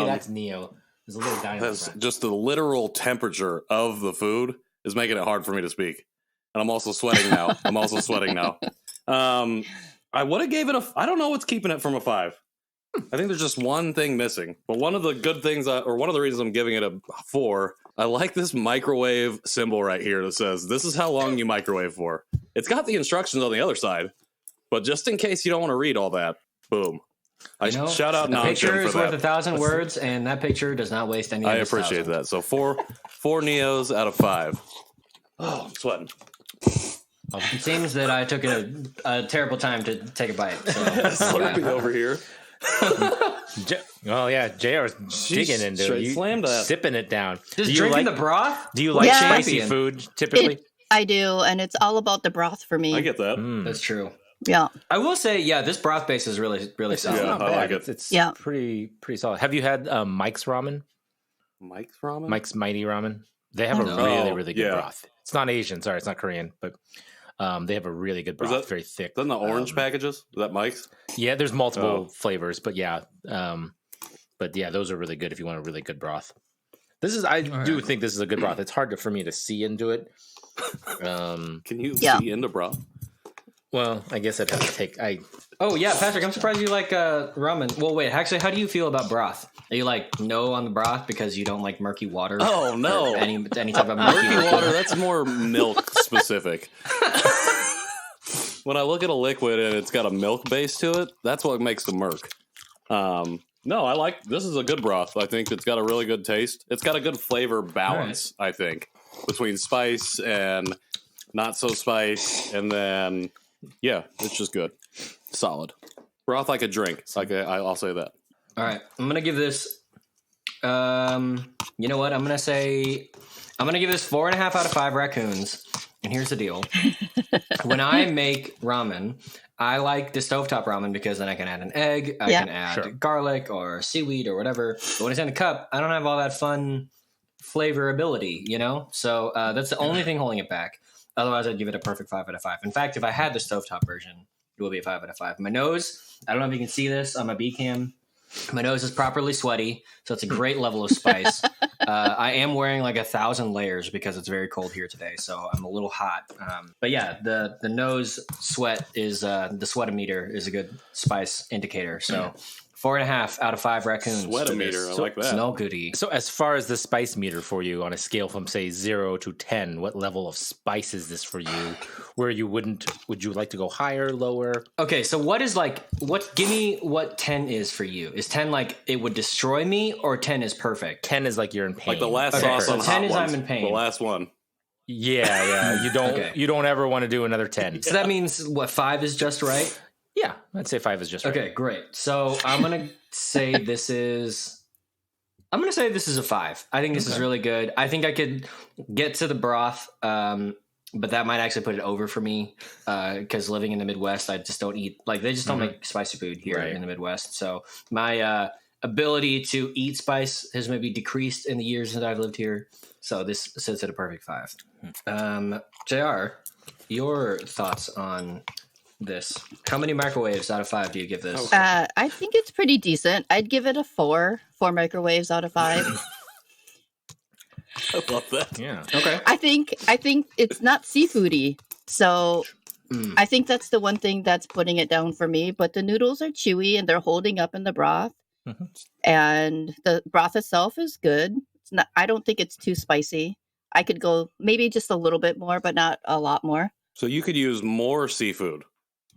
that's Neo. There's a little dynamo. That's just the literal temperature of the food is making it hard for me to speak, and I'm also sweating now. I would have gave it I don't know what's keeping it from a 5. I think there's just one thing missing. But one of the good things, or one of the reasons I'm giving it a 4, I like this microwave symbol right here that says, this is how long you microwave for. It's got the instructions on the other side, but just in case you don't want to read all that, boom. Shout out The Nongshim picture is for worth that. 1,000 words, and that picture does not waste any. I of its appreciate 1,000. that. So four Neos out of 5. Oh, I'm sweating. It seems that I took a terrible time to take a bite. So Slurping over here. Well, yeah, JR's digging into straight it. You slammed that. sipping it down. just Do you drinking like the broth. Do you like Yeah. spicy Champion. food typically? I do, and it's all about the broth for me. I get that. That's true. Yeah. I will say, yeah, this broth base is really solid. Yeah, Not I bad. like it. It's Yeah. pretty solid. Have you had Mike's ramen? Mike's ramen? Mike's Mighty Ramen. They have a No. really good Yeah. broth. It's not Asian. Sorry, it's not Korean, but they have a really good broth. that- Very thick. Is that in the orange packages? Is that Mike's? Yeah, there's multiple Oh. flavors, but yeah, those are really good if you want a really good broth. I do think this is a good broth. It's hard for me to see into it. Can you Yeah. see into broth? Well, I guess I'd have to take. Oh yeah, Patrick, I'm surprised you like ramen. Well, wait, actually, how do you feel about broth? Are you like no on the broth because you don't like murky water? Oh, no. Or any type of murky Murky water, that's more milk specific. When I look at a liquid and it's got a milk base to it, that's what makes the murk. No, this is a good broth. I think it's got a really good taste. It's got a good flavor balance, I think, between spice and not so spice. And then, yeah, it's just good. Solid. Broth like a drink. I'll say that. All right, I'm gonna give this. You know what? I'm gonna give this 4.5 out of 5 raccoons. And here's the deal: when I make ramen, I like the stovetop ramen because then I can add an egg, I can add garlic or seaweed or whatever. But when it's in a cup, I don't have all that fun flavorability, you know. So that's the only thing holding it back. Otherwise, I'd give it a perfect 5 out of 5. In fact, if I had the stovetop version, it would be a 5 out of 5. My nose, I don't know if you can see this on my B cam. My nose is properly sweaty, so it's a great level of spice. I am wearing like 1,000 layers because it's very cold here today, so I'm a little hot. But yeah, the nose sweat is the sweatometer is a good spice indicator. So 4.5 out of 5 raccoons. Sweatometer, I like that. Smell goody. So, as far as the spice meter for you on a scale from say 0 to 10, what level of spice is this for you? Where would you like to go higher, lower? Okay, so give me what 10 is for you. Is 10 like it would destroy me, or 10 is perfect? 10 is like you're in pain. Like the last Okay, sauce so on 10 Hot is Ones. I'm in pain. The last one. Yeah. You don't ever want to do another 10. So that means what, 5 is just right? Yeah, I'd say 5 is just right. Okay, great. So I'm gonna say this is a 5. I think this is really good. I think I could get to the broth, but that might actually put it over for me because living in the Midwest, I just don't eat, like, they just don't make spicy food here in the Midwest. So my ability to eat spice has maybe decreased in the years that I've lived here. So this sits at a perfect 5. JR, your thoughts on this? How many microwaves out of 5 do you give this? I think it's pretty decent. I'd give it a 4 microwaves out of 5. I love that. Yeah. Okay. I think it's not seafoody, so I think that's the one thing that's putting it down for me. But the noodles are chewy and they're holding up in the broth, and the broth itself is good. It's not. I don't think it's too spicy. I could go maybe just a little bit more, but not a lot more. So you could use more seafood.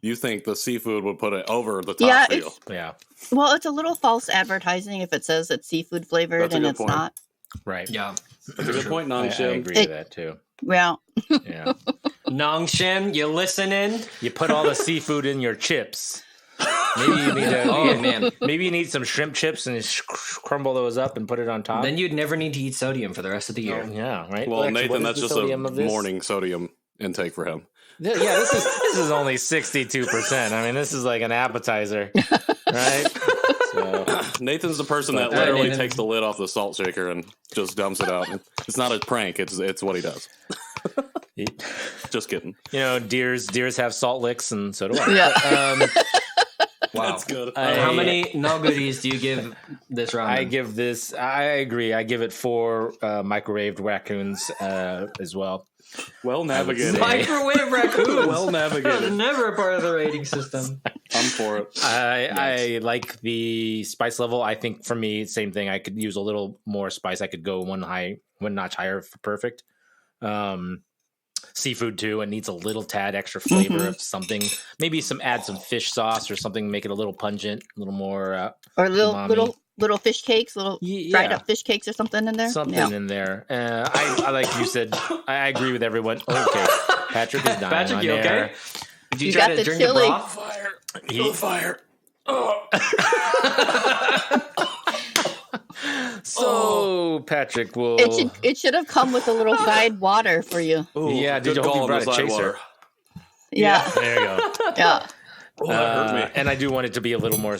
You think the seafood would put it over the top for you? Yeah. Well, it's a little false advertising if it says it's seafood flavored That's a and good it's point. not. Right. Yeah. That's a good point, I Nangshin. agree with that too. Well, Yeah. Nangshin, you listening? You put all the seafood in your chips. Maybe you need to. Oh, man. Maybe you need some shrimp chips and just crumble those up and put it on top. Then you'd never need to eat sodium for the rest of the year. Yeah. Right. Well, actually, Nathan, what is that's the just a sodium of this? morning sodium intake for him. Yeah. This is only 62%. I mean, this is like an appetizer, right? So. Nathan's the person that literally takes the lid off the salt shaker and just dumps it out. It's not a prank. It's what he does. Just kidding. You know, deers have salt licks, and so do I. yeah. Wow. That's good. How many Neoguris do you give this round? I give this. I agree. I give it 4 microwaved raccoons as well. Well navigated. Microwave raccoons. Well navigated. Never a part of the rating system. I'm for it. I like the spice level. I think for me, same thing. I could use a little more spice. I could go one notch higher for perfect. Seafood too. It needs a little tad extra flavor of something. Maybe add some fish sauce or something. Make it a little pungent, a little more. Or umami. little fish cakes, dried up fish cakes or something in there. Something in there. I like you said. I agree with everyone. Okay, Patrick is dying. Patrick, on you there. okay? Did you You try got to the drink chili. the broth? Fire. So Patrick will. It should have come with a little guide water for you. Ooh, Yeah, did good you hope call you on brought the a side chaser? water. Yeah. There you go. Yeah. Oh, that hurt me. And I do want it to be a little more,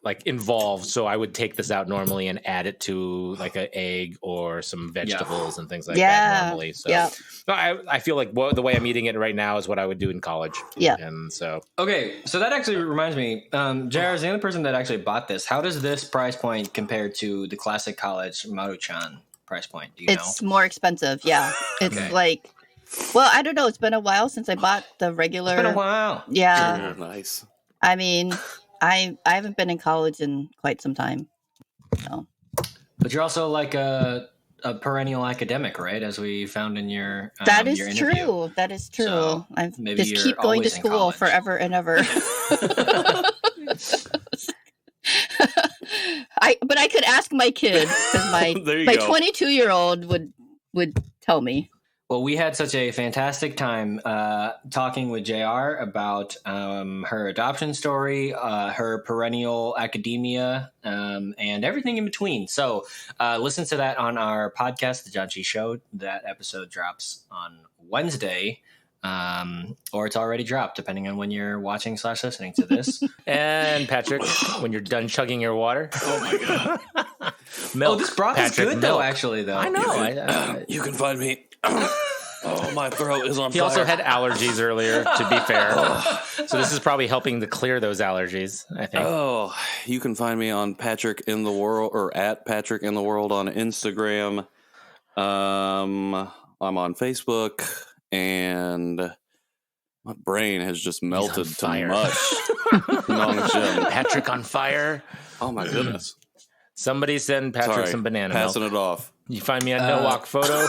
like involved. So I would take this out normally and add it to like an egg or some vegetables and things like that Yeah. normally. So Yeah. no, I feel like the way I'm eating it right now is what I would do in college. Yeah. And so Okay, so that actually reminds me. JR is the only person that actually bought this. How does this price point compare to the classic college Maruchan price point? Do you know? It's more expensive. Yeah. It's Okay. like, well, I don't know. It's been a while since I bought the regular. It's been a while. Yeah. Oh, nice. I mean, I haven't been in college in quite some time. So. But you're also like a perennial academic, right? As we found in your That is your interview. true. That is true. So, I maybe just you're keep going to always in school college. forever and ever. But I could ask my kid because my There you my go. 22-year-old would tell me. Well, we had such a fantastic time talking with JR about her adoption story, her perennial academia, and everything in between. So listen to that on our podcast, The Janchi Show. That episode drops on Wednesday, or it's already dropped, depending on when you're watching / listening to this. and Patrick, when you're done chugging your water, Oh my god. milk. This broth Patrick, is good, though, milk. actually, though. I know. You can find me. Oh, my throat is on He fire. also had allergies earlier, to be fair. So this is probably helping to clear those allergies, I think. Oh, you can find me on Patrick in the World or at Patrick in the World on Instagram. I'm on Facebook, and my brain has just melted to fire. mush. Nangshin. Patrick on fire. Oh my goodness! Somebody send Patrick Sorry, some banana passing milk. it off. You find me on No Walk Photo.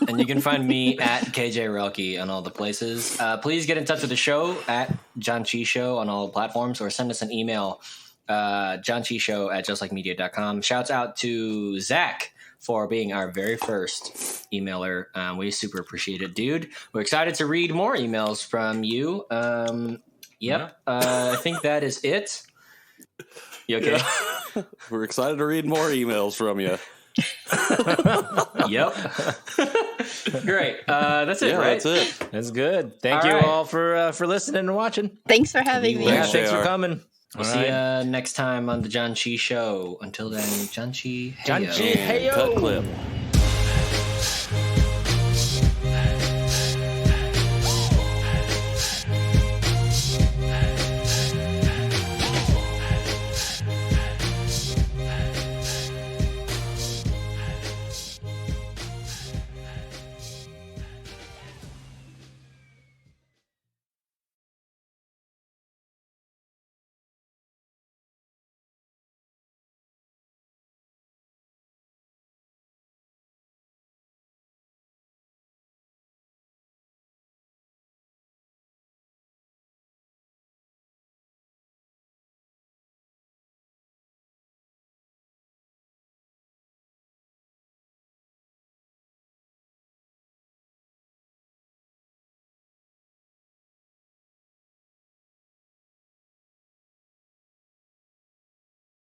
And you can find me at KJ Relke on all the places. Please get in touch with the show at Janchi Show on all the platforms, or send us an email, janchishow@justlikemedia.com. Shouts out to Zach for being our very first emailer. We super appreciate it, dude. We're excited to read more emails from you. I think that is it. You okay? Yeah. We're excited to read more emails from you. Yep. Great. That's it, Yeah, right? that's it. That's good. Thank you all for listening and watching. Thanks for having me. Yeah, Thanks, thanks for JR. coming. We'll see you next time on the Janchi Show. Until then, Janchi. Heyo. Janchi, heyo. Cut clip.